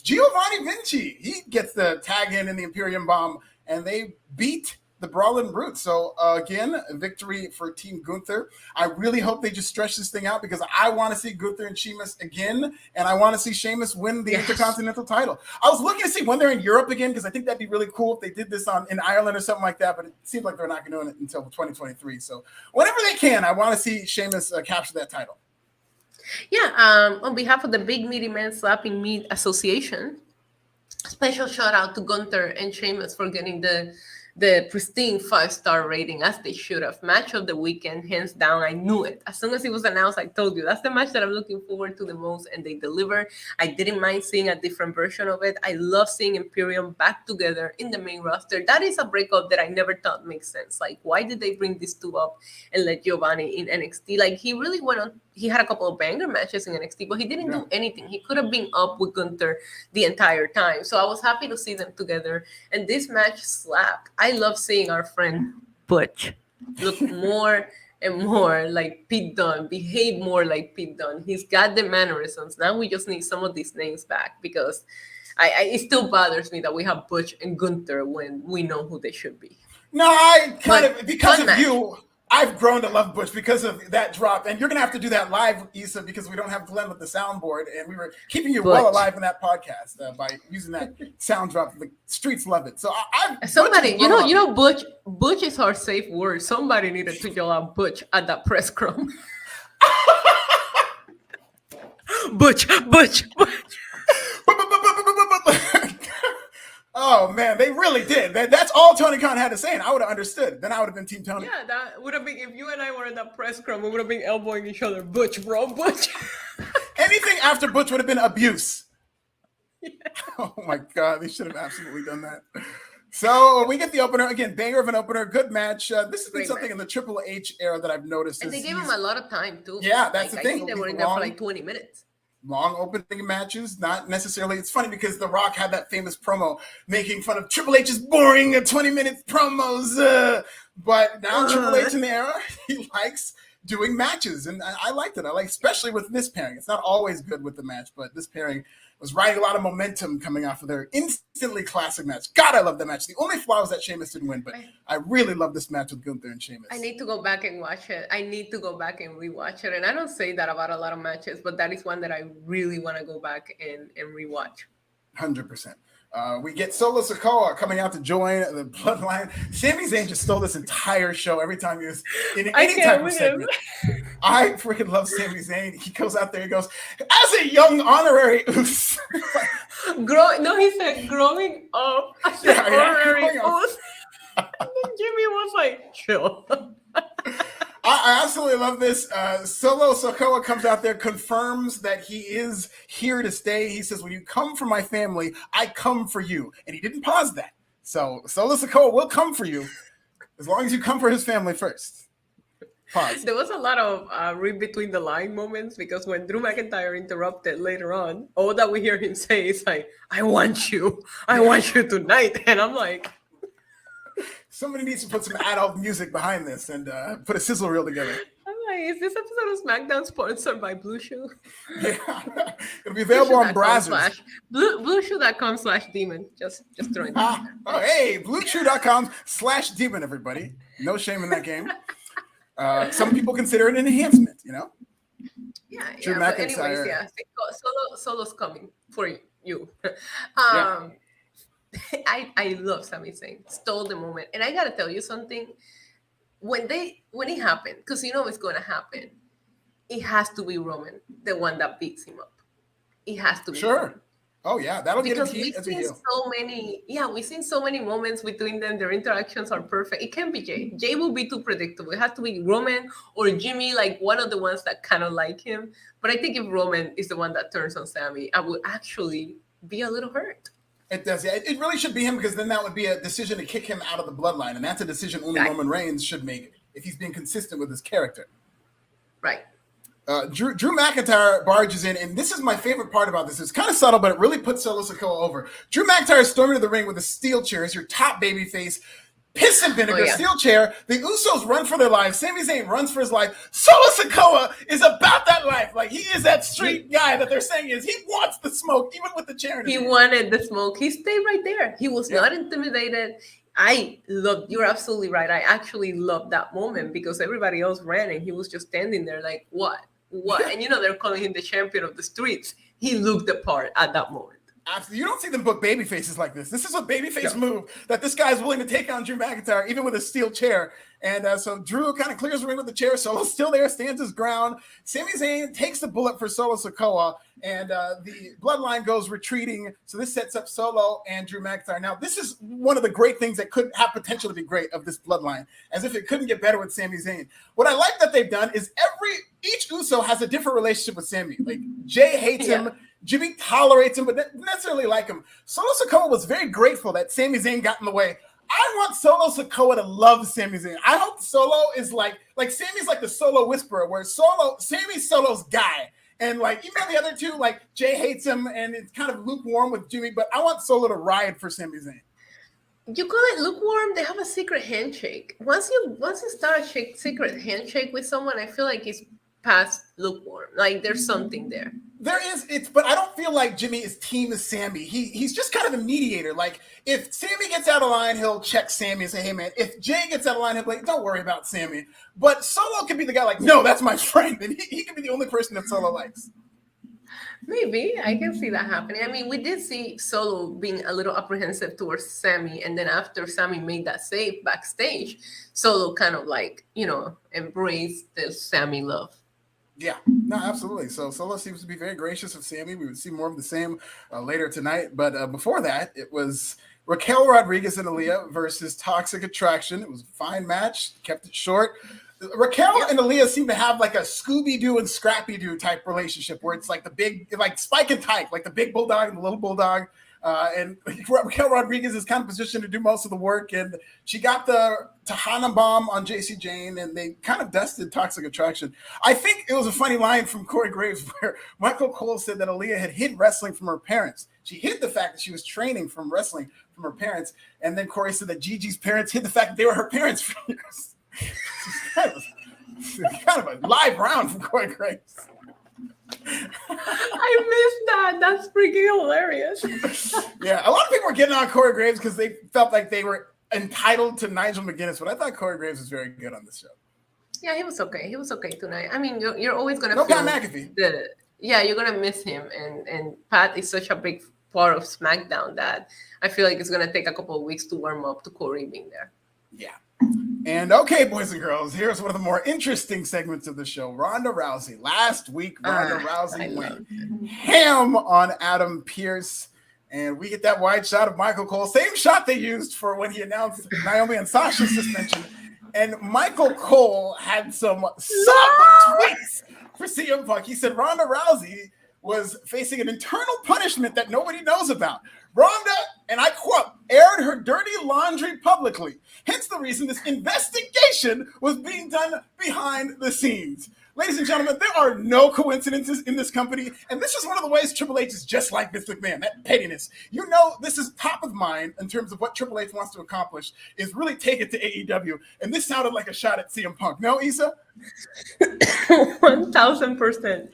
Giovanni Vinci, he gets the tag in the Imperium Bomb, and they beat the Brawling Brutes. So again, a victory for Team Gunther. I really hope they just stretch this thing out because I want to see Gunther and Sheamus again, and I want to see Sheamus win the Intercontinental title. I was looking to see when they're in Europe again because I think that'd be really cool if they did this in Ireland or something like that, but it seems like they're not going to do it until 2023. So whenever they can, I want to see Sheamus capture that title. Yeah, on behalf of the Big Meaty Man Slapping Meat Association, special shout out to Gunther and Sheamus for getting the pristine 5-star rating as they should have. Match of the weekend, hands down. I knew it. As soon as it was announced, I told you that's the match that I'm looking forward to the most, and they deliver. I didn't mind seeing a different version of it. I love seeing Imperium back together in the main roster. That is a breakup that I never thought makes sense. Like, why did they bring these two up and let Giovanni in NXT? Like, he really went on. He had a couple of banger matches in NXT, but he didn't do anything. He could have been up with Gunther the entire time. So I was happy to see them together. And this match slapped. I love seeing our friend Butch look more and more like Pete Dunne, behave more like Pete Dunne. He's got the mannerisms. Now we just need some of these names back because it still bothers me that we have Butch and Gunther when we know who they should be. No, because of you, I've grown to love Butch because of that drop. And you're going to have to do that live, Issa, because we don't have Glenn with the soundboard. And we were keeping you well alive in that podcast by using that sound drop. The streets love it. So somebody, you know, Butch is our safe word. Somebody needed to yell out Butch at that press scrum. Butch. Oh man, they really did. That's all Tony Khan had to say, and I would have understood. Then I would have been Team Tony. Yeah, that would have been, if you and I were in that press scrum, we would have been elbowing each other. Butch, bro, Butch. Anything after Butch would have been abuse. Yeah. Oh my God, they should have absolutely done that. So we get the opener again, banger of an opener, good match. This has been something in the Triple H era that I've noticed. And they gave him a lot of time too. Yeah, that's the thing. I think they were in there for like 20 minutes. Long opening matches, not necessarily. It's funny because The Rock had that famous promo making fun of Triple H's boring 20-minute promos. But now Triple H in the era, he likes doing matches, and I liked it. I like, especially with this pairing. It's not always good with the match, but this pairing was riding a lot of momentum coming off of their instantly classic match. God, I love the match. The only flaw was that Sheamus didn't win, but I really love this match with Gunther and Sheamus. I need to go back and watch it. I need to go back and rewatch it. And I don't say that about a lot of matches, but that is one that I really want to go back and rewatch. 100%. We get Solo Sikoa coming out to join the Bloodline. Sami Zayn just stole this entire show every time he was in any type of segment. I freaking love Sami Zayn. He goes out there, he goes, as a young honorary Uso. He said growing up as an honorary Uso. And then Jimmy was like, chill. I absolutely love this. Solo Sikoa comes out there, confirms that he is here to stay. He says, when you come for my family, I come for you. And he didn't pause that. So Solo Sikoa will come for you as long as you come for his family first. Pause. There was a lot of read between the line moments because when Drew McIntyre interrupted later on, all that we hear him say is like, I want you tonight. And I'm like, somebody needs to put some adult music behind this and put a sizzle reel together. I'm like, is this episode of SmackDown sponsored by Blue Chew? Yeah, it'll be available on Brazzers. BlueChew.com/demon. Just throwing that. Oh, hey, BlueChew.com/demon, everybody. No shame in that game. Some people consider it an enhancement, you know? Yeah, Drew McIntyre. But anyways, yeah, Solo's coming for you. I love Sami Zayn. Stole the moment. And I gotta tell you something. When it happened, because you know it's gonna happen, it has to be Roman, the one that beats him up. It has to be Roman. Oh yeah, that'll get him heat as a heel. We've seen so many moments between them. Their interactions are perfect. It can't be Jay. Jay will be too predictable. It has to be Roman or Jimmy, like one of the ones that kind of like him. But I think if Roman is the one that turns on Sami, I would actually be a little hurt. It does. Yeah, it really should be him because then that would be a decision to kick him out of the bloodline. And that's a decision only Roman Reigns should make if he's being consistent with his character. Right. Drew McIntyre barges in, and this is my favorite part about this. It's kind of subtle, but it really puts Solo Sikoa over. Drew McIntyre is storming to the ring with a steel chair. It's your top babyface. Piss and vinegar, steel chair. The Usos run for their lives. Sami Zayn runs for his life. Solo Sikoa is about that life. Like, he is that street guy that they're saying is. He wants the smoke, even with the chair in his hand. Wanted the smoke. He stayed right there. He was not intimidated. You're absolutely right. I actually loved that moment because everybody else ran and he was just standing there like, what? And they're calling him the champion of the streets. He looked the part at that moment. Absolutely. You don't see them book baby faces like this. This is a babyface move that this guy is willing to take on Drew McIntyre, even with a steel chair. And so Drew kind of clears the ring with the chair. Solo's still there, stands his ground. Sami Zayn takes the bullet for Solo Sikoa, and the bloodline goes retreating. So this sets up Solo and Drew McIntyre. Now, this is one of the great things that could have potential to be great of this bloodline, as if it couldn't get better with Sami Zayn. What I like that they've done is each Uso has a different relationship with Sami. Like, Jay hates him. Jimmy tolerates him, but doesn't necessarily like him. Solo Sikoa was very grateful that Sami Zayn got in the way. I want Solo Sikoa to love Sami Zayn. I hope Solo is like Sami's like the Solo whisperer, where Sami's Solo's guy. And like, even the other two, like Jay hates him and it's kind of lukewarm with Jimmy, but I want Solo to ride for Sami Zayn. You call it lukewarm? They have a secret handshake. Once you start a secret handshake with someone, I feel like it's past lukewarm. Like there's something there. There is, but I don't feel like Jimmy is team as Sami. He's just kind of a mediator. Like, if Sami gets out of line, he'll check Sami and say, hey, man. If Jay gets out of line, he'll be like, don't worry about Sami. But Solo could be the guy like, no, that's my friend. And he could be the only person that Solo likes. Maybe. I can see that happening. I mean, we did see Solo being a little apprehensive towards Sami. And then after Sami made that save backstage, Solo kind of like, embraced the Sami love. Yeah, no, absolutely. So Solo seems to be very gracious of Sami. We would see more of the same later tonight. But before that, it was Raquel Rodriguez and Aaliyah versus Toxic Attraction. It was a fine match, kept it short. Raquel and Aaliyah seem to have like a Scooby-Doo and Scrappy-Doo type relationship where it's like the big, like Spike and Tyke, like the big bulldog and the little bulldog. And Raquel Rodriguez is kind of positioned to do most of the work. And she got the Tahana bomb on JC Jane, and they kind of dusted Toxic Attraction. I think it was a funny line from Corey Graves where Michael Cole said that Aaliyah had hid wrestling from her parents. She hid the fact that she was training from wrestling from her parents. And then Corey said that Gigi's parents hid the fact that they were her parents for years. kind of a live round from Corey Graves. I missed that. That's freaking hilarious. Yeah, a lot of people were getting on Corey Graves because they felt like they were entitled to Nigel McGuinness, but I thought Corey Graves was very good on this show. Yeah, he was okay. He was okay tonight. I mean, you're always gonna no feel Pat McAfee. You're gonna miss him, and Pat is such a big part of SmackDown that I feel like it's gonna take a couple of weeks to warm up to Corey being there. Yeah. And okay, boys and girls, here's one of the more interesting segments of the show. Ronda Rousey. Last week, Ronda Rousey went ham on Adam Pearce. And we get that wide shot of Michael Cole. Same shot they used for when he announced Naomi and Sasha's suspension. And Michael Cole had some tweets for CM Punk. He said Ronda Rousey was facing an internal punishment that nobody knows about. Ronda, and I quote, aired her dirty laundry publicly. Hence the reason this investigation was being done behind the scenes. Ladies and gentlemen, there are no coincidences in this company, and this is one of the ways Triple H is just like Vince McMahon, that pettiness. You know, this is top of mind in terms of what Triple H wants to accomplish, is really take it to AEW, and this sounded like a shot at CM Punk. No, Issa? 1000%.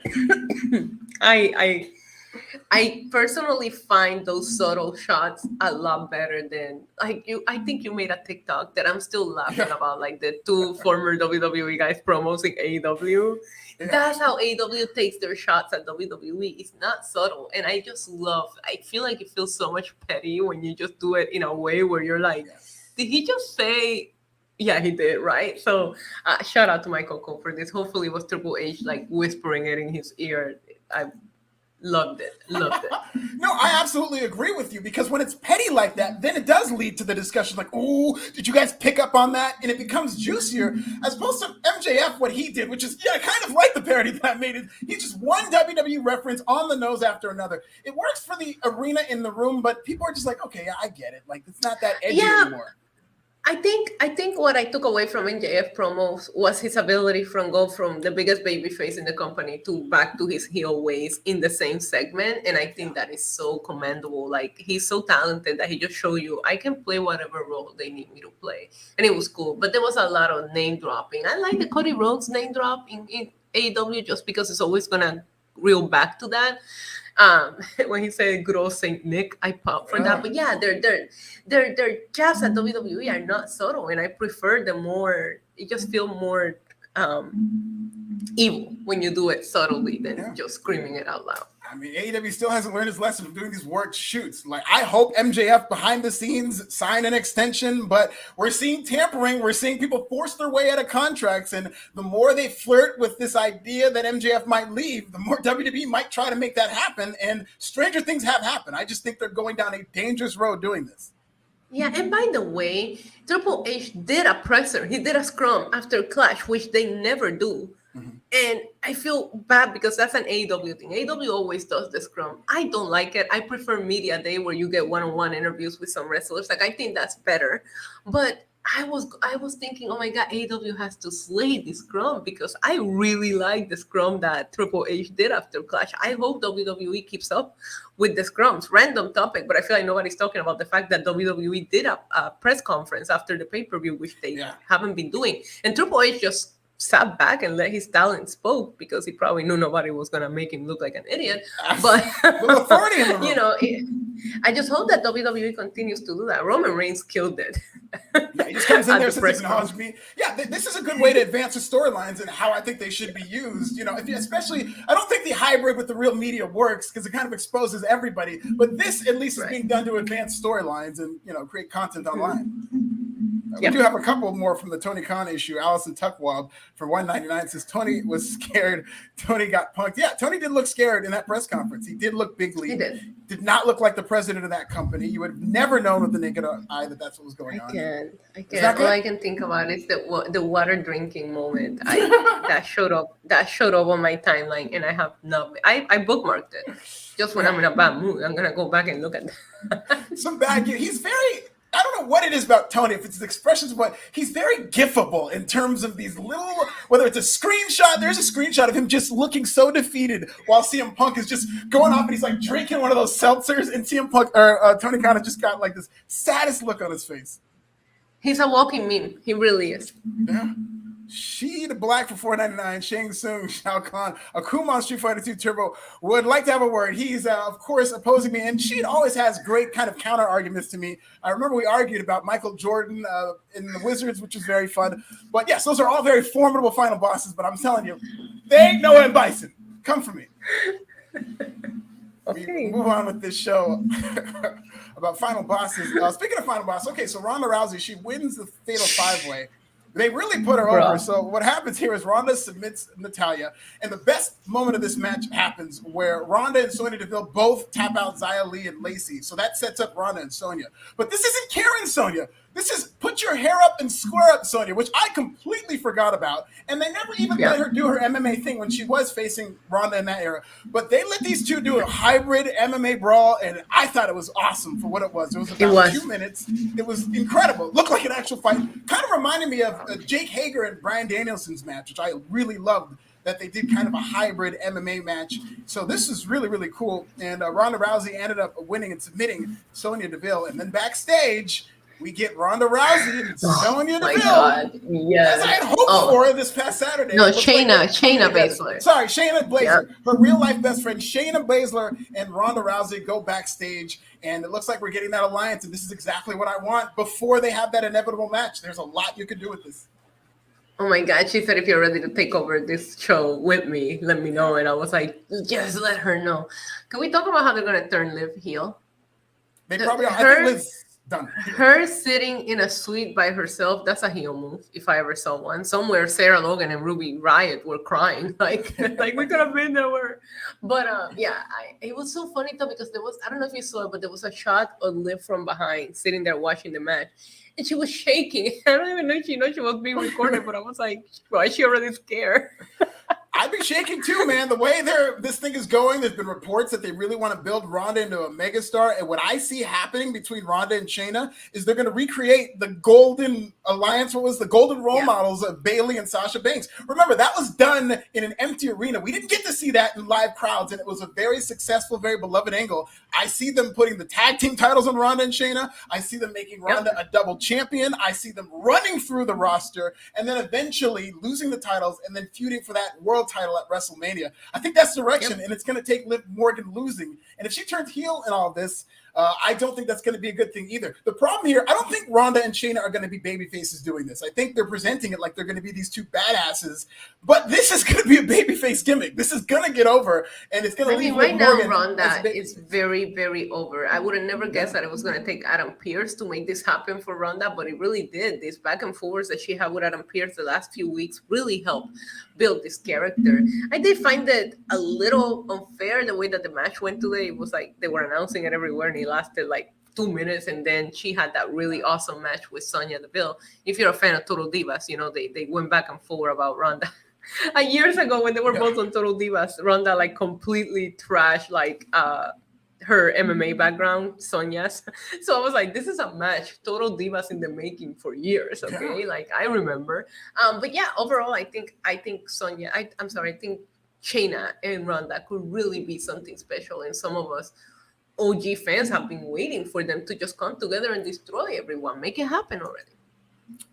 I personally find those subtle shots a lot better than like you. I think you made a TikTok that I'm still laughing about, like the two former WWE guys promos in AEW. Yeah. That's how AEW takes their shots at WWE. It's not subtle, and I just love. I feel like it feels so much petty when you just do it in a way where you're like, did he just say? Yeah, he did, right? So shout out to Michael Cole for this. Hopefully it was Triple H like whispering it in his ear. I loved it. No, I absolutely agree with you, because when it's petty like that, then it does lead to the discussion like, oh, did you guys pick up on that? And it becomes juicier, as opposed to MJF, what he did, which is, kind of like the parody that I made it. He just one WWE reference on the nose after another. It works for the arena in the room, but people are just like, okay, yeah, I get it. Like, it's not that edgy anymore. I think what I took away from MJF promos was his ability go from the biggest babyface in the company to back to his heel ways in the same segment. And I think that is so commendable. Like, he's so talented that he just showed you, I can play whatever role they need me to play. And it was cool. But there was a lot of name dropping. I like the Cody Rhodes name drop in AEW just because it's always going to reel back to that. When he said good old Saint Nick, I pop for that. But yeah, their jabs at WWE are not subtle, and I prefer the more. It just feel more evil when you do it subtly than just screaming it out loud. I mean, AEW still hasn't learned his lesson of doing these work shoots. Like, I hope MJF behind the scenes sign an extension, but we're seeing tampering. We're seeing people force their way out of contracts. And the more they flirt with this idea that MJF might leave, the more WWE might try to make that happen. And stranger things have happened. I just think they're going down a dangerous road doing this. Yeah, and by the way, Triple H did a presser. He did a scrum after Clash, which they never do. Mm-hmm. And I feel bad because that's an AEW thing. AEW always does the scrum. I don't like it. I prefer media day where you get one-on-one interviews with some wrestlers. Like, I think that's better. But I was thinking, oh my God, AEW has to slay this scrum, because I really like the scrum that Triple H did after Clash. I hope WWE keeps up with the scrums. Random topic, but I feel like nobody's talking about the fact that WWE did a press conference after the pay-per-view, which they haven't been doing. And Triple H just sat back and let his talent spoke, because he probably knew nobody was going to make him look like an idiot. But, I just hope that WWE continues to do that. Roman Reigns killed it. Yeah, he just comes in there, says, acknowledge me. Yeah, this is a good way to advance the storylines and how I think they should be used. Especially, I don't think the hybrid with the real media works because it kind of exposes everybody. But this, at least, is being done to advance storylines and, create content online. We do have a couple more from the Tony Khan issue. Allison Tuckwab for 199 says Tony was scared. Tony got punked. Yeah, Tony did look scared in that press conference. He did look big league. He did not look like the president of that company. You would have never known with the naked eye that that's what was going on. I can't. All I can think about is the water drinking moment. That showed up on my timeline, and I have not. I bookmarked it. Just when I'm in a bad mood, I'm gonna go back and look at that. Some bad. He's very. I don't know what it is about Tony, if it's his expressions, but he's very gifable in terms of these little, whether it's a screenshot, there's a screenshot of him just looking so defeated while CM Punk is just going off and he's like drinking one of those seltzers, and CM Punk, or Tony Khan just got like this saddest look on his face. He's a walking meme. He really is. Yeah. She the Black for $4.99. Shang Tsung, Shao Kahn, Akuma Street Fighter 2 Turbo would like to have a word. He's, of course, opposing me, and she always has great kind of counter arguments to me. I remember we argued about Michael Jordan in the Wizards, which was very fun. But yes, those are all very formidable final bosses, but I'm telling you, they ain't no M. Bison. Come for me. Okay. We move on with this show about final bosses. Speaking of final bosses, okay, so Ronda Rousey, she wins the Fatal 5-Way. They really put her over. So what happens here is Ronda submits Natalya, and the best moment of this match happens where Ronda and Sonya Deville both tap out Xia Li and Lacey. So that sets up Ronda and Sonya. But this isn't Karen Sonya. This is put your hair up and square up Sonya, which I completely forgot about. And they never even let her do her MMA thing when she was facing Ronda in that era. But they let these two do a hybrid MMA brawl, and I thought it was awesome for what it was. It was about 2 minutes. It was incredible. It looked like an actual fight. Kind of reminded me of Jake Hager and Bryan Danielson's match, which I really loved, that they did kind of a hybrid MMA match. So this is really, really cool. And Ronda Rousey ended up winning and submitting Sonya Deville. And then backstage, we get Ronda Rousey and Sonya Deville. God. Yes. As I had hoped for this past Saturday. No, Shayna Baszler. Sorry, Shayna Baszler. Yep. Her real life best friend, Shayna Baszler, and Ronda Rousey go backstage. And it looks like we're getting that alliance. And this is exactly what I want before they have that inevitable match. There's a lot you can do with this. Oh my God, she said, if you're ready to take over this show with me, let me know. And I was like, yes, let her know. Can we talk about how they're going to turn Liv heel? They probably are. I think Liv's done. Her sitting in a suite by herself, that's a heel move, if I ever saw one. Somewhere Sarah Logan and Ruby Riott were crying. Like we could have been there. But it was so funny though, because there was, I don't know if you saw it, but there was a shot of Liv from behind sitting there watching the match. And she was shaking. I don't even know she was being recorded, but I was like, why is she already scared? I'd be shaking too, man. The way this thing is going, there's been reports that they really want to build Ronda into a megastar. And what I see happening between Ronda and Shayna is they're going to recreate the Golden Alliance. What was the Golden Role Models of Bayley and Sasha Banks? Remember, that was done in an empty arena. We didn't get to see that in live crowds, and it was a very successful, very beloved angle. I see them putting the tag team titles on Ronda and Shayna. I see them making Ronda a double champion. I see them running through the roster and then eventually losing the titles and then feuding for that world title at WrestleMania. I think that's the direction, and it's going to take Liv Morgan losing. And if she turns heel in all of this, I don't think that's going to be a good thing either. The problem here, I don't think Ronda and Shayna are going to be baby faces doing this. I think they're presenting it like they're going to be these two badasses, but this is going to be a baby face gimmick. This is going to get over, and it's going to leave right Liv now, Morgan. Ronda is very, very over. I would have never guessed that it was going to take Adam Pearce to make this happen for Ronda, but it really did. This back and forwards that she had with Adam Pearce the last few weeks really helped build this character. I did find it a little unfair the way that the match went today. It was like they were announcing it everywhere, and it lasted like 2 minutes, and then she had that really awesome match with Sonya Deville. If you're a fan of Total Divas, you know they went back and forth about Ronda. Years ago when they were both on Total Divas, Ronda like completely trashed like her MMA background, Sonya's. So I was like, this is a match, Total Divas in the making for years. Okay, like I remember. But yeah, overall, I think Sonya. I think Shayna and Ronda could really be something special, and some of us OG fans have been waiting for them to just come together and destroy everyone. Make it happen already.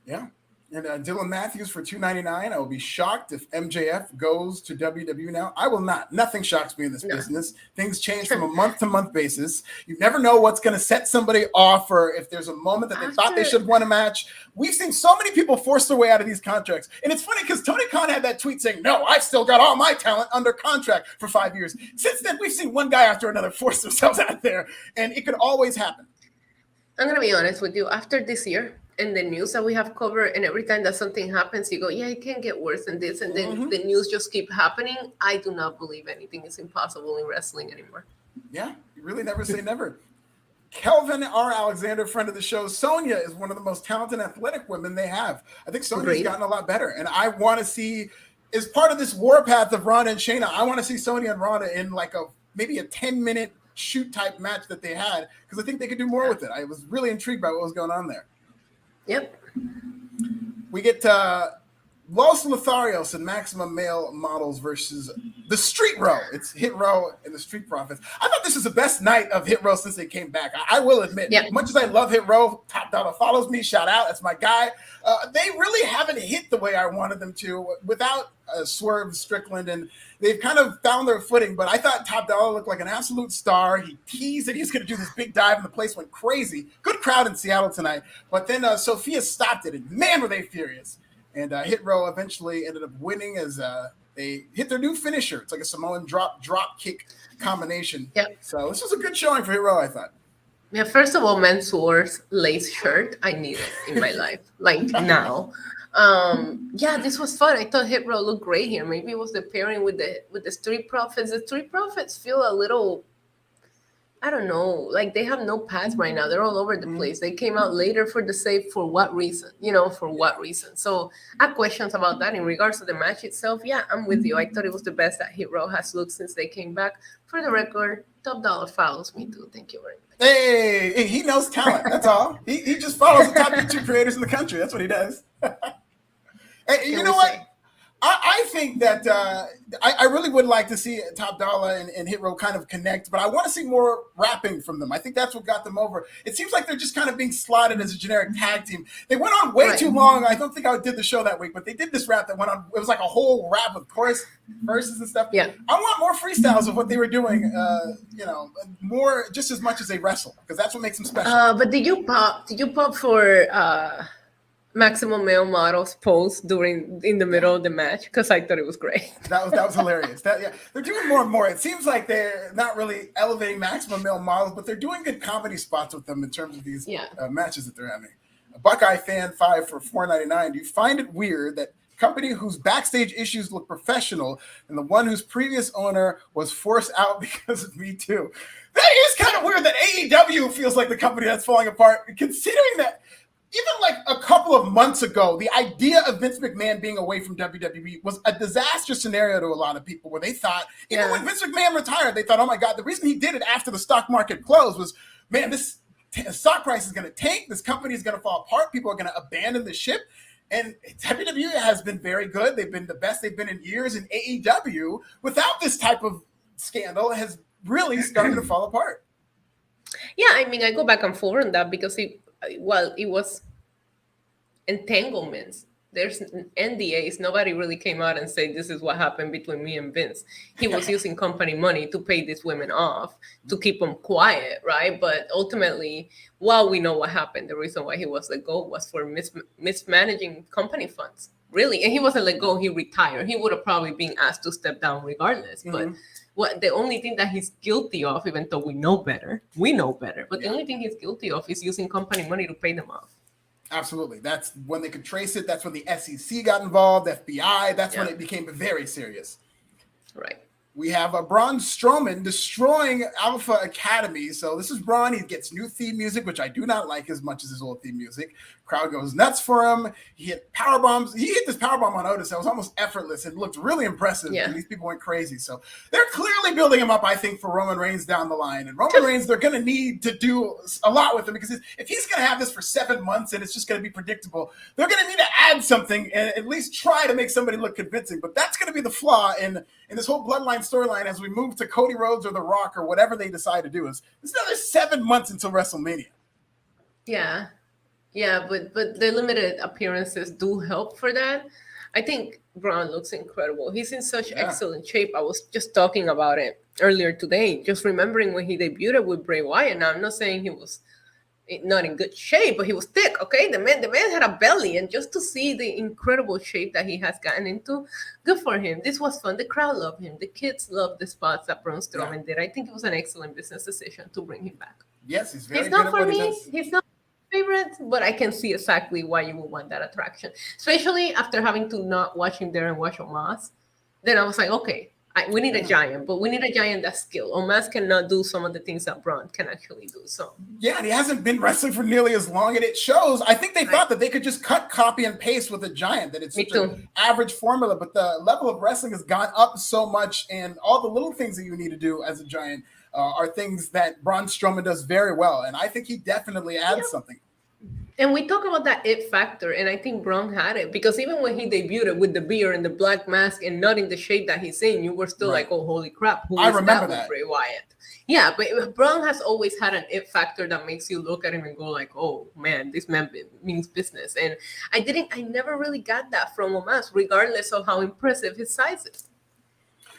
Yeah. And Dylan Matthews for $2.99. I will be shocked if MJF goes to WWE now. I will not. Nothing shocks me in this business. Things change from a month-to-month basis. You never know what's going to set somebody off, or if there's a moment that they thought they should have won a match. We've seen so many people force their way out of these contracts. And it's funny because Tony Khan had that tweet saying, no, I've still got all my talent under contract for 5 years. Since then, we've seen one guy after another force themselves out there, and it could always happen. I'm going to be honest with you. After this year, in the news that we have covered, and every time that something happens, you go, yeah, it can get worse than this, and then the news just keep happening. I do not believe anything is impossible in wrestling anymore. Yeah, you really never say never. Kelvin R. Alexander, friend of the show, Sonya is one of the most talented athletic women they have. I think Sonya's gotten a lot better, and I want to see, as part of this warpath of Ronda and Shayna, I want to see Sonya and Ronda in like maybe a 10-minute shoot type match that they had, because I think they could do more with it. I was really intrigued by what was going on there. Yep. We get Los Lotharios and Maximum Male Models versus the Street Row. It's Hit Row and the Street Profits. I thought this was the best night of Hit Row since they came back. I will admit, much as I love Hit Row, Top Dollar follows me. Shout out, that's my guy. They really haven't hit the way I wanted them to without Swerve Strickland, and they've kind of found their footing. But I thought Top Dollar looked like an absolute star. He teased that he was going to do this big dive, and the place went crazy. Good crowd in Seattle tonight. But then Sophia stopped it, and man, were they furious. And Hit Row eventually ended up winning as they hit their new finisher. It's like a Samoan drop kick combination. Yep. So this was a good showing for Hit Row, I thought. Yeah, first of all, Mansoor's lace shirt, I need it in my life, like now. Yeah, this was fun. I thought Hit Row looked great here. Maybe it was the pairing with the Street Profits. The Street Profits feel a little, I don't know, like they have no pads right now. They're all over the place. They came out later for the save. For what reason? For what reason? So I have questions about that in regards to the match itself. Yeah, I'm with you. I thought it was the best that Hit Row has looked since they came back. For the record, Top Dollar follows me too. Thank you very much. Hey, he knows talent. That's all. He just follows the top YouTube creators in the country. That's what he does. Hey, you know what? I think that I really would like to see Top Dollar and Hit Row kind of connect, but I want to see more rapping from them. I think that's what got them over. It seems like they're just kind of being slotted as a generic tag team. They went on way too long. I don't think I did the show that week, but they did this rap that went on. It was like a whole rap with chorus, verses and stuff. Yeah. I want more freestyles of what they were doing, more, just as much as they wrestle, because that's what makes them special. But did you pop for Maximum Male Models pose in the middle of the match? Because I thought it was great. That was hilarious. They're doing more and more. It seems like they're not really elevating Maximum Male Models, but they're doing good comedy spots with them in terms of these matches that they're having. A Buckeye Fan 5 for $4.99. Do you find it weird that company whose backstage issues look professional and the one whose previous owner was forced out because of Me Too? That is kind of weird that AEW feels like the company that's falling apart, considering that even like a couple of months ago, the idea of Vince McMahon being away from WWE was a disaster scenario to a lot of people, where they thought, even when Vince McMahon retired, they thought, oh my God, the reason he did it after the stock market closed was, man, this stock price is going to tank. This company is going to fall apart. People are going to abandon the ship. And WWE has been very good. They've been the best they've been in years. And AEW, without this type of scandal, has really started to fall apart. Yeah, I mean, I go back and forth on that because it was entanglements. There's NDAs. Nobody really came out and said, this is what happened between me and Vince. He was using company money to pay these women off, to keep them quiet, right? But ultimately, while we know what happened, the reason why he was let go was for mismanaging company funds, really. And he wasn't let go, he retired. He would have probably been asked to step down regardless. But the only thing that he's guilty of, even though we know better, but the only thing he's guilty of is using company money to pay them off. Absolutely. That's when they could trace it. That's when the SEC got involved, FBI. That's when it became very serious. Right. We have Braun Strowman destroying Alpha Academy. So this is Braun. He gets new theme music, which I do not like as much as his old theme music. Crowd goes nuts for him. He hit power bombs. He hit this power bomb on Otis that was almost effortless. It looked really impressive. And these people went crazy. So they're clearly building him up, I think, for Roman Reigns down the line. And Roman Reigns, they're going to need to do a lot with him, because if he's going to have this for 7 months and it's just going to be predictable, they're going to need to add something and at least try to make somebody look convincing. But that's going to be the flaw in this whole bloodline storyline as we move to Cody Rhodes or The Rock or whatever they decide to do. It's another 7 months until WrestleMania. Yeah, but the limited appearances do help for that. I think Braun looks incredible. He's in such excellent shape. I was just talking about it earlier today, just remembering when he debuted with Bray Wyatt. Now, I'm not saying he was not in good shape, but he was thick, okay? The man had a belly, and just to see the incredible shape that he has gotten into, good for him. This was fun. The crowd loved him. The kids loved the spots that Braun Strowman did. I think it was an excellent business decision to bring him back. Yes, he's very good not at what he does. He's not favorites, but I can see exactly why you would want that attraction, especially after having to not watch him there and watch Omas. Then I was like, okay, we need a Yeah. giant, but we need a giant that's skilled. Omas cannot do some of the things that Braun can actually do. So Yeah, and he hasn't been wrestling for nearly as long, and it shows. I think they thought that they could just cut, copy, and paste with a giant, that it's Me such too. an average formula, but the level of wrestling has gone up so much, and all the little things that you need to do as a giant are things that Braun Strowman does very well, and I think he definitely adds something. And we talk about that it factor, and I think Braun had it because even when he debuted with the beard and the black mask and not in the shape that he's in, you were still Right. like, "Oh, holy crap!" Who I is remember that with that. Bray Wyatt? Yeah, but Braun has always had an it factor that makes you look at him and go like, "Oh man, this man means business." And I never really got that from Omas, regardless of how impressive his size is.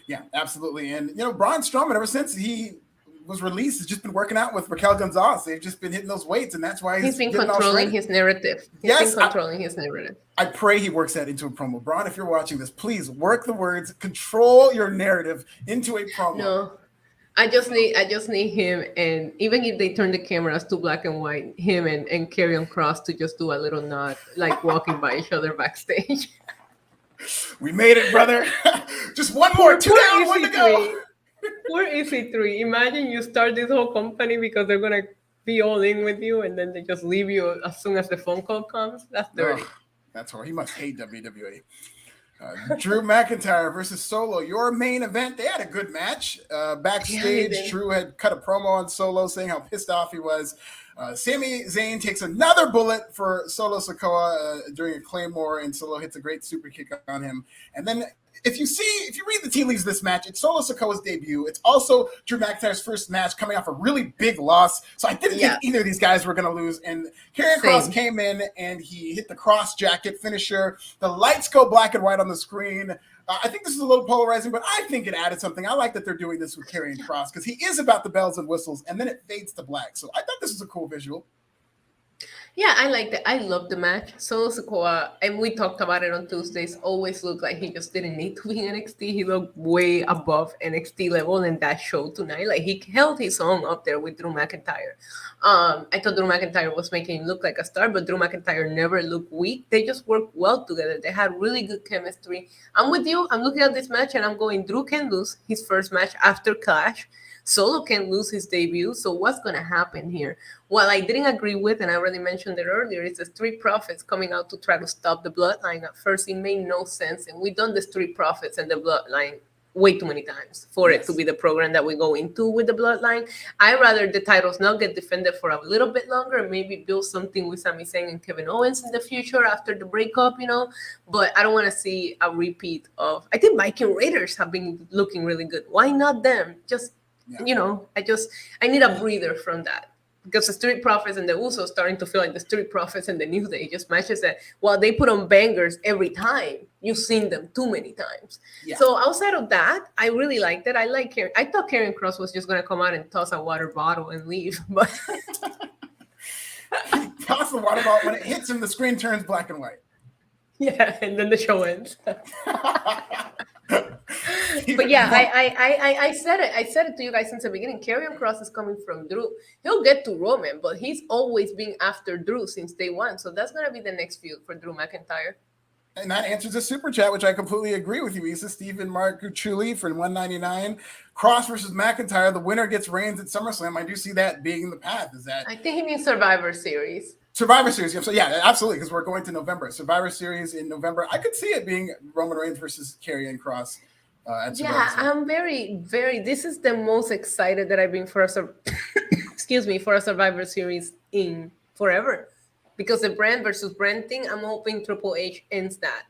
Yeah, absolutely. And, Braun Strowman, ever since he was released, has just been working out with Raquel Gonzalez. They've just been hitting those weights, and that's why He's been getting all controlling shredded. his narrative. Yes, His narrative. I pray he works that into a promo. Braun, if you're watching this, please work the words, control your narrative into a promo. No, I just need him, and even if they turn the cameras to black and white, him and Karrion Kross to just do a little nod, like walking by each other backstage. We made it, brother. Just one more, two down, one to go. Poor EC3. Imagine you start this whole company because they're gonna be all in with you, and then they just leave you as soon as the phone call comes. That's dirty. Ugh, that's horrible. He must hate WWE. Drew McIntyre versus Solo, your main event. They had a good match. Backstage, Drew had cut a promo on Solo saying how pissed off he was. Sami Zayn takes another bullet for Solo Sikoa during a Claymore, and Solo hits a great super kick on him. And then if you read the tea leaves of this match, it's Solo Sikoa's debut. It's also Drew McIntyre's first match coming off a really big loss. So I didn't think either of these guys were going to lose. And Karrion Kross came in and he hit the cross jacket finisher. The lights go black and white on the screen. I think this is a little polarizing, but I think it added something. I like that they're doing this with Karrion Kross because he is about the bells and whistles, and then it fades to black. So I thought this was a cool visual. Yeah, I like that. I love the match. Solo Sikoa, and we talked about it on Tuesdays, always looked like he just didn't need to be in NXT. He looked way above NXT level in that show tonight. Like, he held his own up there with Drew McIntyre. I thought Drew McIntyre was making him look like a star, but Drew McIntyre never looked weak. They just worked well together. They had really good chemistry. I'm with you. I'm looking at this match, and I'm going, Drew can lose his first match after Clash. Solo can lose his debut. So what's going to happen here? What I didn't agree with, and I already mentioned it earlier, is the Street Profits coming out to try to stop the Bloodline. At first, it made no sense. And we've done the Street Profits and the Bloodline way too many times for it to be the program that we go into with the Bloodline. I'd rather the titles not get defended for a little bit longer and maybe build something with Sami Zayn and Kevin Owens in the future after the breakup, But I don't want to see a repeat of... I think Viking Raiders have been looking really good. Why not them? I need a breather from that. Because the Street Profits and the Usos starting to feel like the Street Profits and the New Day, just matches that while they put on bangers every time, you've seen them too many times. Yeah. So outside of that, I really liked it. I thought Karrion Kross was just going to come out and toss a water bottle and leave, but he tossed the water bottle. When it hits him, the screen turns black and white. Yeah, and then the show ends. But yeah, I said it. I said it to you guys since the beginning. Karrion Kross is coming from Drew. He'll get to Roman, but he's always been after Drew since day one. So that's gonna be the next feud for Drew McIntyre. And that answers a super chat, which I completely agree with you, Issa. Stephen Mark Gucciuli for $1.99. Kross versus McIntyre. The winner gets Reigns at SummerSlam. I do see that being the path. Is that? I think he means Survivor Series. Survivor Series. So yeah, absolutely, because we're going to November. Survivor Series in November. I could see it being Roman Reigns versus Karrion Kross. I'm very, very. This is the most excited that I've been for a Survivor Series in forever, because the brand versus brand thing. I'm hoping Triple H ends that,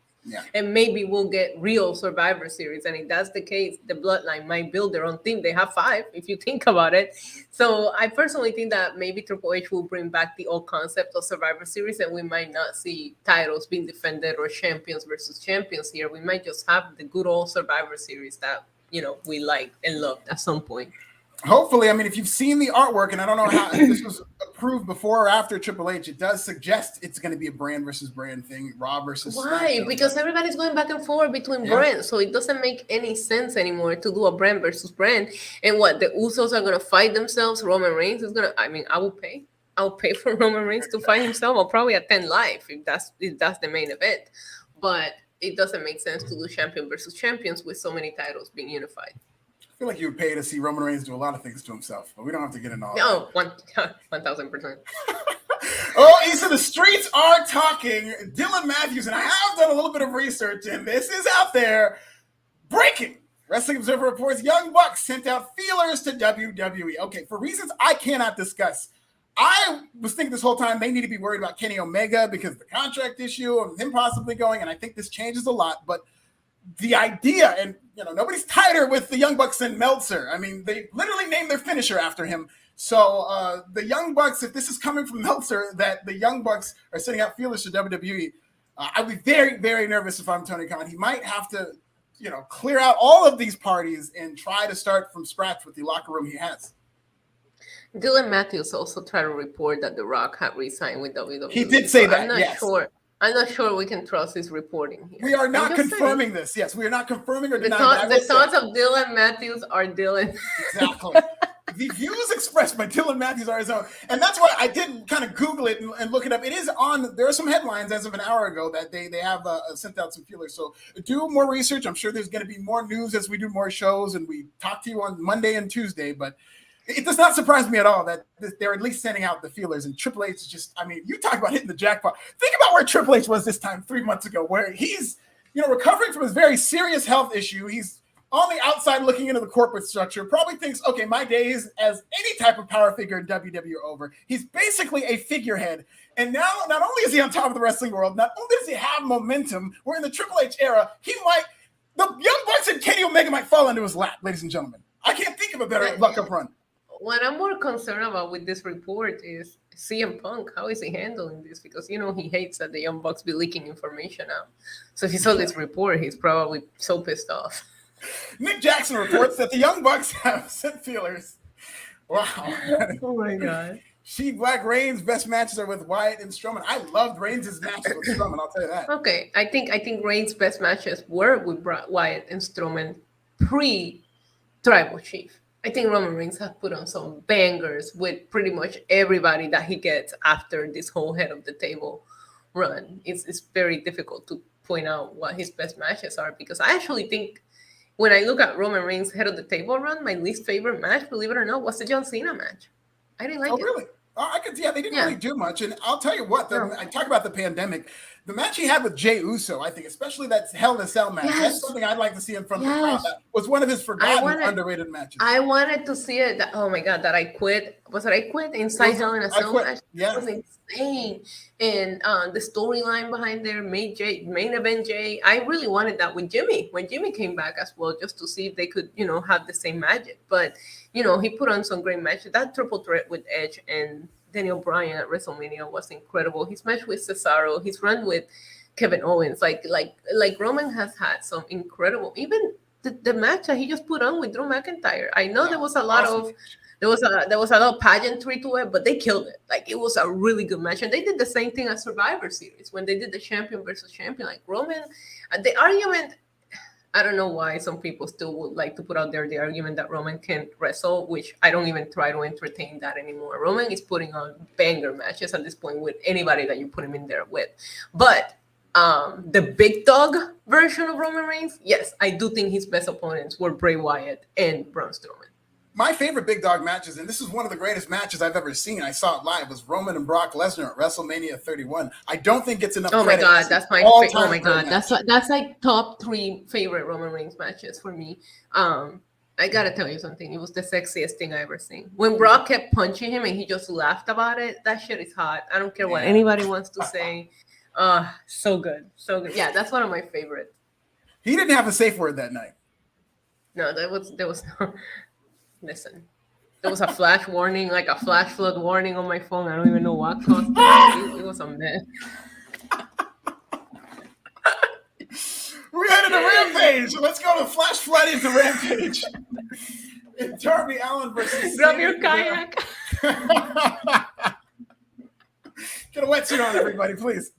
and maybe we'll get real Survivor Series. And if that's the case, the Bloodline might build their own team. They have 5, if you think about it. So I personally think that maybe Triple H will bring back the old concept of Survivor Series, and we might not see titles being defended or champions versus champions here. We might just have the good old Survivor Series that, we liked and loved at some point. Hopefully, I mean, if you've seen the artwork, and I don't know how if this was approved before or after Triple H, it does suggest it's going to be a brand versus brand thing, Raw versus Why? SmackDown. Because everybody's going back and forth between brands, so it doesn't make any sense anymore to do a brand versus brand. And what, the Usos are going to fight themselves? Roman Reigns is going to, I will pay. I'll pay for Roman Reigns to fight himself. I'll probably attend live if that's the main event. But it doesn't make sense to do champion versus champions with so many titles being unified. I feel like you would pay to see Roman Reigns do a lot of things to himself, but we don't have to get into all that. 1,000%. Oh, Issa, the streets are talking. Dylan Matthews, and I have done a little bit of research, and this is out there. Breaking. Wrestling Observer reports Young Bucks sent out feelers to WWE. Okay, for reasons I cannot discuss. I was thinking this whole time they need to be worried about Kenny Omega because of the contract issue and him possibly going, and I think this changes a lot, but the idea, and nobody's tighter with the Young Bucks than Meltzer. I mean, they literally named their finisher after him. So the Young Bucks, if this is coming from Meltzer, that the Young Bucks are sending out feelers to WWE, I'd be very, very nervous if I'm Tony Khan. He might have to, clear out all of these parties and try to start from scratch with the locker room he has. Dylan Matthews also tried to report that The Rock had re-signed with WWE. He did say that, yes. I'm not sure we can trust his reporting here. We are not confirming this. Yes, we are not confirming or denying that. The thoughts of Dylan Matthews are Dylan. Exactly. The views expressed by Dylan Matthews are his own. And that's why I did kind of Google it and look it up. It is on, there are some headlines as of an hour ago that they have sent out some feelers. So do more research. I'm sure there's going to be more news as we do more shows and we talk to you on Monday and Tuesday. But it does not surprise me at all that they're at least sending out the feelers. And Triple H is just, I mean, you talk about hitting the jackpot. Think about where Triple H was this time 3 months ago, where he's, recovering from his very serious health issue. He's on the outside looking into the corporate structure, probably thinks, okay, my days as any type of power figure in WWE are over. He's basically a figurehead. And now, not only is he on top of the wrestling world, not only does he have momentum, we're in the Triple H era, the Young Bucks and Kenny Omega might fall into his lap, ladies and gentlemen. I can't think of a better luck-up run. What I'm more concerned about with this report is CM Punk. How is he handling this? Because, he hates that the Young Bucks be leaking information out. So if he saw this report, he's probably so pissed off. Nick Jackson reports that the Young Bucks have sent feelers. Wow. Oh, my God. Black Reigns' best matches are with Wyatt and Strowman. I loved Reigns' matches with Strowman, I'll tell you that. Okay, I think Reigns' best matches were with Wyatt and Strowman pre-Tribal Chief. I think Roman Reigns has put on some bangers with pretty much everybody that he gets after this whole head of the table run. It's very difficult to point out what his best matches are because I actually think when I look at Roman Reigns' head of the table run, my least favorite match, believe it or not, was the John Cena match. I didn't like it. Oh, really? They didn't really do much. And I'll tell you what, I talk about the pandemic. The match he had with Jey Uso, I think, especially that Hell in a Cell match, that's something I'd like to see him from the crowd. That was one of his forgotten, underrated matches. I wanted to see it. Oh, my God, that I quit. Was it I quit inside Hell in a Cell match? Yeah. It was insane. And the storyline behind there, main event Jey. I really wanted that with Jimmy, when Jimmy came back as well, just to see if they could, have the same magic. But, he put on some great matches. That triple threat with Edge and Daniel Bryan at WrestleMania was incredible. His match with Cesaro, his run with Kevin Owens, like Roman has had some incredible, even the match that he just put on with Drew McIntyre. I know there was a lot of pageantry to it, but they killed it. Like it was a really good match, and they did the same thing at Survivor Series when they did the champion versus champion. Like Roman, the argument. I don't know why some people still would like to put out there the argument that Roman can't wrestle, which I don't even try to entertain that anymore. Roman is putting on banger matches at this point with anybody that you put him in there with. But the big dog version of Roman Reigns, yes, I do think his best opponents were Bray Wyatt and Braun Strowman. My favorite big dog matches, and this is one of the greatest matches I've ever seen, I saw it live, was Roman and Brock Lesnar at WrestleMania 31. I don't think it's enough. Oh my God, that's my favorite. Oh my God, that's like top 3 favorite Roman Reigns matches for me. I gotta tell you something. It was the sexiest thing I ever seen. When Brock kept punching him and he just laughed about it, that shit is hot. I don't care what anybody wants to say. So good, so good. Yeah, that's one of my favorites. He didn't have a safe word that night. No, there was no. Listen, there was a flash warning, like a flash flood warning on my phone. I don't even know what caused it. It was a mess. We're headed to Rampage. Let's go to flash flood into Rampage. Darby Allin versus Grab your kayak. Get a wetsuit on, everybody, please.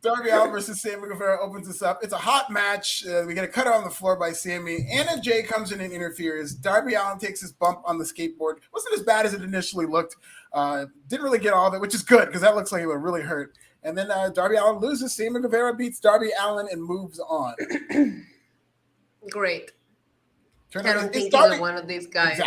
Darby Allin versus Sammy Guevara opens us up. It's a hot match. We get a cutter on the floor by Sammy. Anna Jay comes in and interferes. Darby Allin takes his bump on the skateboard. Wasn't as bad as it initially looked. Didn't really get all of it, which is good because that looks like it would really hurt. And then Darby Allin loses. Sammy Guevara beats Darby Allin and moves on. Great. I don't think Darby, either one of these guys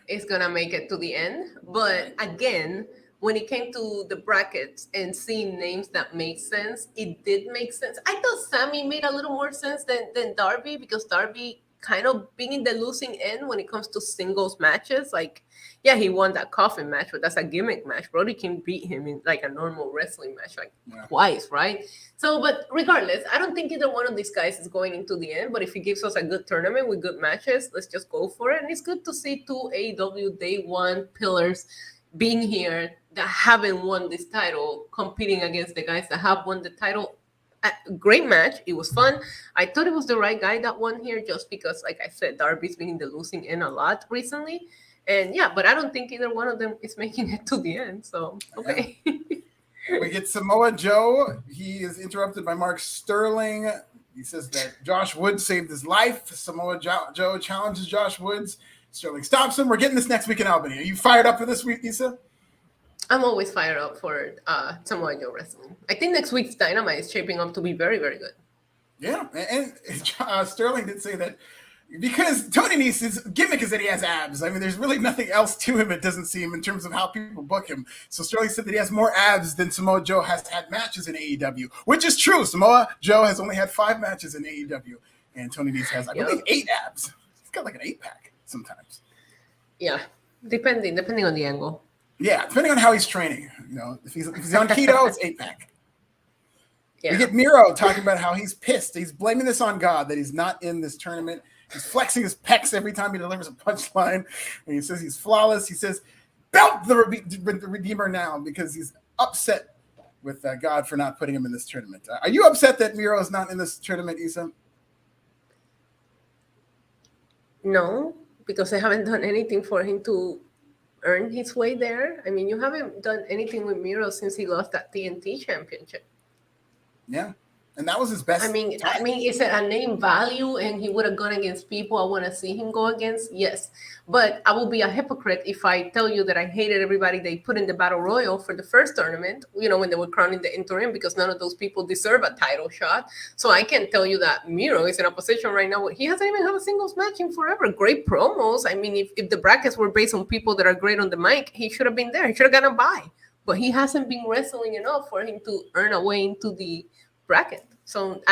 is going to make it to the end. But again, when it came to the brackets and seeing names that make sense, it did make sense. I thought Sammy made a little more sense than Darby, because Darby kind of being in the losing end when it comes to singles matches. Like, yeah, he won that coffin match, but that's a gimmick match. Brody can beat him in like a normal wrestling match, like twice, right? So, but regardless, I don't think either one of these guys is going into the end. But if he gives us a good tournament with good matches, let's just go for it. And it's good to see two AEW Day One pillars being here that haven't won this title, competing against the guys that have won the title. A great match. It was fun. I thought it was the right guy that won here, just because, like I said, Darby's been in the losing end a lot recently. And yeah, but I don't think either one of them is making it to the end. So, okay. We get Samoa Joe. He is interrupted by Mark Sterling. He says that Josh Woods saved his life. Samoa Joe challenges Josh Woods. Sterling stops him. We're getting this next week in Albany. Are you fired up for this week, Issa? I'm always fired up for Samoa Joe wrestling. I think next week's Dynamite is shaping up to be very, very good. Yeah, and Sterling did say that because Tony Nese's gimmick is that he has abs. I mean, there's really nothing else to him, it doesn't seem, in terms of how people book him. So Sterling said that he has more abs than Samoa Joe has had matches in AEW, which is true. Samoa Joe has only had 5 matches in AEW, and Tony Nese has, I believe, 8 abs. He's got like an 8-pack sometimes. Yeah, depending on the angle. Yeah, depending on how he's training. You know, if he's on keto, it's 8-pack. Yeah. We get Miro talking about how he's pissed. He's blaming this on God that he's not in this tournament. He's flexing his pecs every time he delivers a punchline. And he says he's flawless. He says, belt the Redeemer now, because he's upset with God for not putting him in this tournament. Are you upset that Miro is not in this tournament, Issa? No, because I haven't done anything for him to earn his way there. I mean, you haven't done anything with Miro since he lost that TNT championship. Yeah. And that was his best. I mean, is it a name value and he would have gone against people I want to see him go against? Yes. But I will be a hypocrite if I tell you that I hated everybody they put in the Battle Royal for the first tournament, you know, when they were crowning the interim, because none of those people deserve a title shot. So I can tell you that Miro is in a position right now where he hasn't even had a singles match in forever. Great promos. I mean, if the brackets were based on people that are great on the mic, he should have been there. He should have gotten a bye. But he hasn't been wrestling enough for him to earn a way into the bracket. So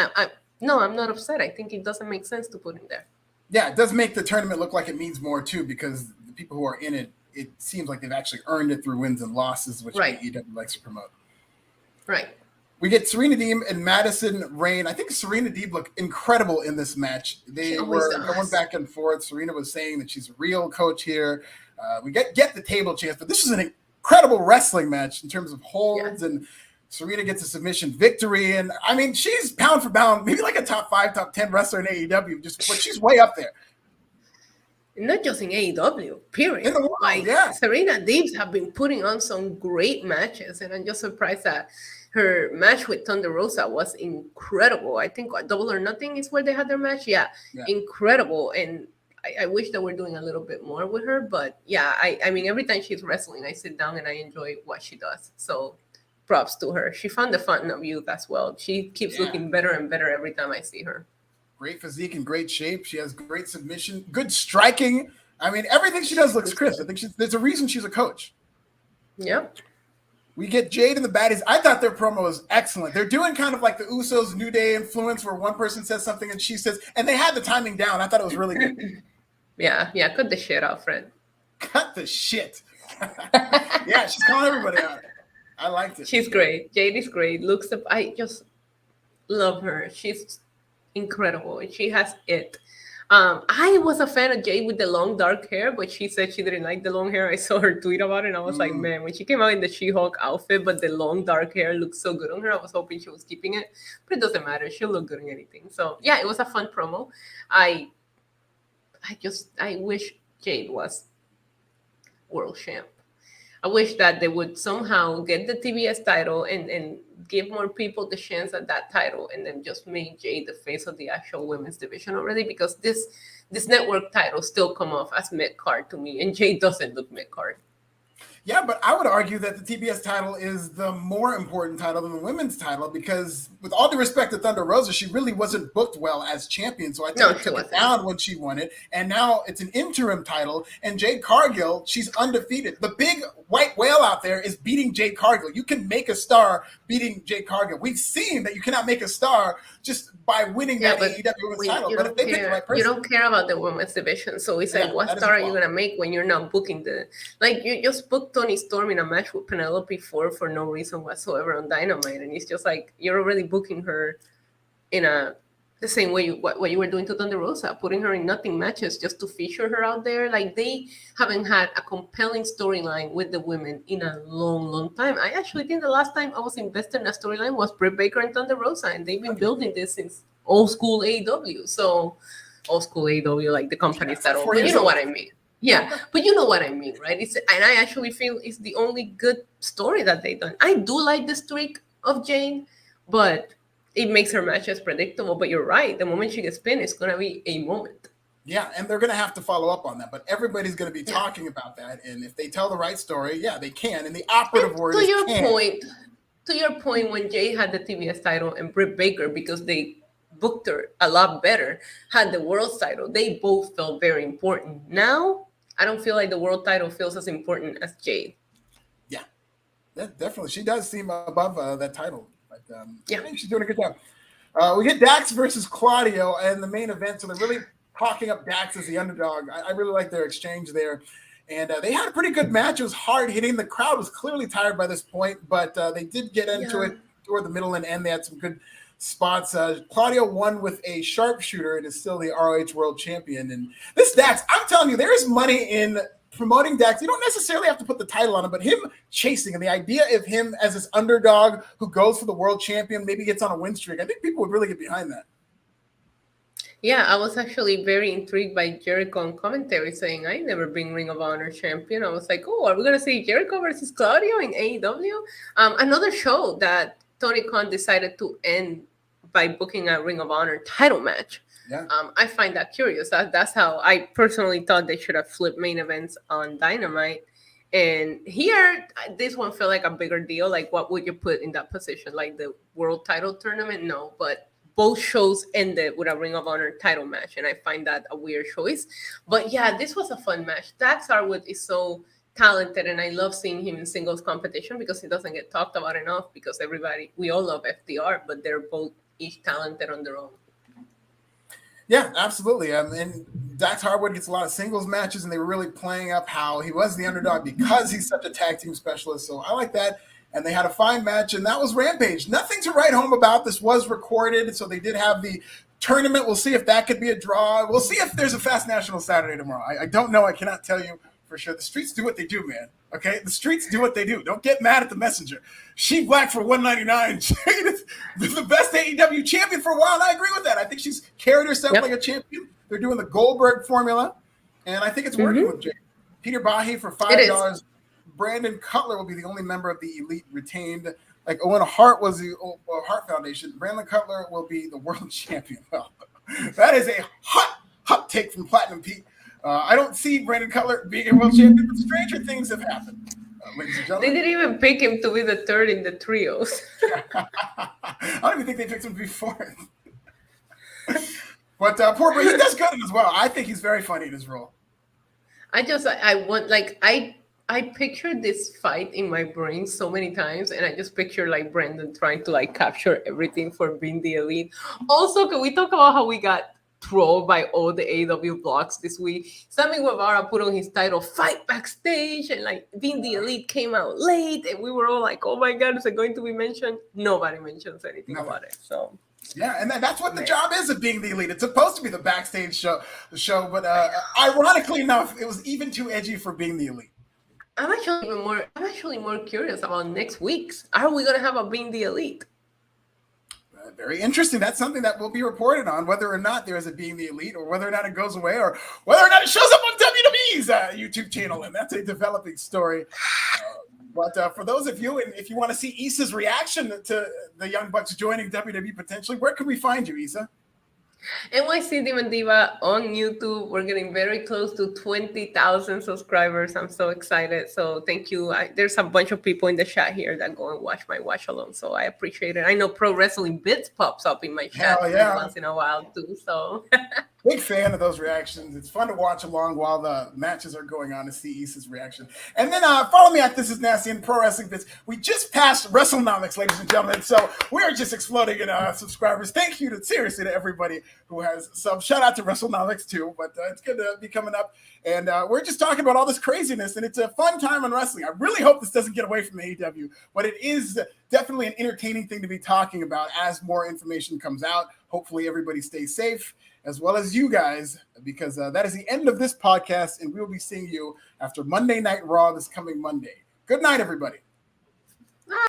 no, I'm not upset. I think it doesn't make sense to put him there. Yeah, it does make the tournament look like it means more too, because the people who are in it, it seems like they've actually earned it through wins and losses, which AEW likes to promote. Right. We get Serena Deeb and Madison Rayne. I think Serena Deeb looked incredible in this match. They were going back and forth. Serena was saying that she's a real coach here. We get the table chance, but this was an incredible wrestling match in terms of holds and Serena gets a submission victory, and I mean, she's pound for pound, maybe like a top 5, top 10 wrestler in AEW. But she's way up there. Not just in AEW, period. In the world, like Serena Deeb have been putting on some great matches, and I'm just surprised that her match with Thunder Rosa was incredible. I think Double or Nothing is where they had their match. Yeah. Incredible, and I wish that we're doing a little bit more with her. But yeah, I mean, every time she's wrestling, I sit down and I enjoy what she does. So props to her. She found the fountain of youth as well. She keeps looking better and better every time I see her. Great physique and great shape. She has great submission, good striking. I mean, everything she does looks crisp. I think there's a reason she's a coach. Yep. We get Jade and the Baddies. I thought their promo was excellent. They're doing kind of like the Usos New Day influence, where one person says something and she says, and they had the timing down. I thought it was really good. Yeah. Cut the shit out, Fred. Cut the shit. Yeah, she's calling everybody out. I liked it. She's great. Jade is great. I just love her. She's incredible. She has it. I was a fan of Jade with the long dark hair, but she said she didn't like the long hair. I saw her tweet about it, and I was like, man, when she came out in the She-Hulk outfit, but the long dark hair looked so good on her, I was hoping she was keeping it. But it doesn't matter. She'll look good in anything. So yeah, it was a fun promo. I wish Jade was world champ. I wish that they would somehow get the TBS title and give more people the chance at that title and then just make Jade the face of the actual women's division already, because this network title still come off as mid-card to me, and Jade doesn't look mid-card. Yeah, but I would argue that the TBS title is the more important title than the women's title, because with all due respect to Thunder Rosa, she really wasn't booked well as champion. So I think it took it down when she won it. And now it's an interim title. And Jade Cargill, she's undefeated. The big white whale out there is beating Jade Cargill. You can make a star beating Jade Cargill. We've seen that you cannot make a star just by winning that AEW women's title. But if they pick the right person, you don't care about the women's division. So it's like, what star are you going to make when you're not booking you just booked Toni Storm in a match with Penelope Ford for no reason whatsoever on Dynamite, and it's just like you're already booking her in the same way what you were doing to Thunder Rosa, putting her in nothing matches just to feature her out there. Like, they haven't had a compelling storyline with the women in a long time. I actually think the last time I was invested in a storyline was Britt Baker and Thunder Rosa, and they've been building this since old school AEW. So old school AEW, like the companies that old, but you know what I mean. Yeah, but you know what I mean, right? And I actually feel it's the only good story that they've done. I do like the streak of Jane, but it makes her matches predictable. But you're right. The moment she gets pinned, it's going to be a moment. Yeah, and they're going to have to follow up on that. But everybody's going to be talking about that. And if they tell the right story, they can. And the operative word is can. To your point, when Jay had the TBS title and Britt Baker, because they booked her a lot better, had the world title, they both felt very important. Now, I don't feel like the world title feels as important as Jade. Yeah, definitely. She does seem above that title. But I think she's doing a good job. We get Dax versus Claudio in the main event, so they're really talking up Dax as the underdog. I really like their exchange there. And they had a pretty good match. It was hard hitting. The crowd was clearly tired by this point, but they did get into it toward the middle and end. They had some good spots. Claudio won with a sharpshooter and is still the ROH World Champion. And this Dax, I'm telling you, there is money in promoting Dax. You don't necessarily have to put the title on him, but him chasing and the idea of him as this underdog who goes for the World Champion, maybe gets on a win streak, I think people would really get behind that. Yeah, I was actually very intrigued by Jericho on commentary saying, I never been Ring of Honor champion. I was like, oh, are we going to see Jericho versus Claudio in AEW? Another show that Tony Khan decided to end by booking a Ring of Honor title match. Yeah. I find that curious. That's how I personally thought they should have flipped main events on Dynamite. And here, this one felt like a bigger deal. Like, what would you put in that position? Like the world title tournament? No, but both shows ended with a Ring of Honor title match. And I find that a weird choice. But yeah, this was a fun match. Dax Harwood is so talented, and I love seeing him in singles competition because he doesn't get talked about enough, because we all love FDR, but they're both each talented on their own. Yeah, absolutely. And Dax Harwood gets a lot of singles matches, and they were really playing up how he was the underdog because he's such a tag team specialist. So I like that. And they had a fine match, and that was Rampage. Nothing to write home about. This was recorded, so they did have the tournament. We'll see if that could be a draw. We'll see if there's a Fast National Saturday tomorrow. I don't know. I cannot tell you for sure. The streets do what they do, man. Okay? The streets do what they do. Don't get mad at the messenger. She Black for $199. Jade is the best AEW champion for a while, and I agree with that. I think she's carried herself like a champion. They're doing the Goldberg formula, and I think it's working with Jade. Peter Bahi for $5. Brandon Cutler will be the only member of the Elite retained. Like Owen Hart was the Hart Foundation. Brandon Cutler will be the world champion. Well, that is a hot take from Platinum Pete. I don't see Brandon Cutler being a world champion, but stranger things have happened. Ladies and gentlemen. They didn't even pick him to be the third in the trios. I don't even think they picked him to be fourth. But poor Brandon, he does good as well. I think he's very funny in his role. I pictured this fight in my brain so many times, and I just picture like Brandon trying to like capture everything for being the Elite. Also, can we talk about how we got trolled by all the AEW blogs this week? Sammy Guevara put on his title "Fight Backstage," and like being the Elite came out late, and we were all like, "Oh my God, is it going to be mentioned?" Nobody mentions anything about it. So. Yeah, and that's what the job is of being the Elite. It's supposed to be the backstage show, but ironically enough, it was even too edgy for being the Elite. I'm actually more curious about next week's. Are we going to have a Being the Elite? Very interesting. That's something that will be reported on, whether or not there is a Being the Elite, or whether or not it goes away, or whether or not it shows up on WWE's YouTube channel. And that's a developing story. But for those of you, and if you want to see Issa's reaction to the Young Bucks joining WWE potentially, where can we find you, Issa? NYC Demon Diva on YouTube. We're getting very close to 20,000 subscribers. I'm so excited. So thank you. There's a bunch of people in the chat here that go and watch my watch along. So I appreciate it. I know Pro Wrestling Bits pops up in my chat once in a while too. So big fan of those reactions. It's fun to watch along while the matches are going on to see Issa's reaction. And then follow me at This Is Nasty and Pro Wrestling Bits. We just passed WrestleNomics, ladies and gentlemen. So we're just exploding in subscribers. Thank you seriously to everybody who has subs. Shout out to WrestleNomics too. But it's good to be coming up. And we're just talking about all this craziness. And it's a fun time on wrestling. I really hope this doesn't get away from AEW. But it is definitely an entertaining thing to be talking about as more information comes out. Hopefully everybody stays safe, as well as you guys, because that is the end of this podcast, and we will be seeing you after Monday Night Raw this coming Monday. Good night, everybody.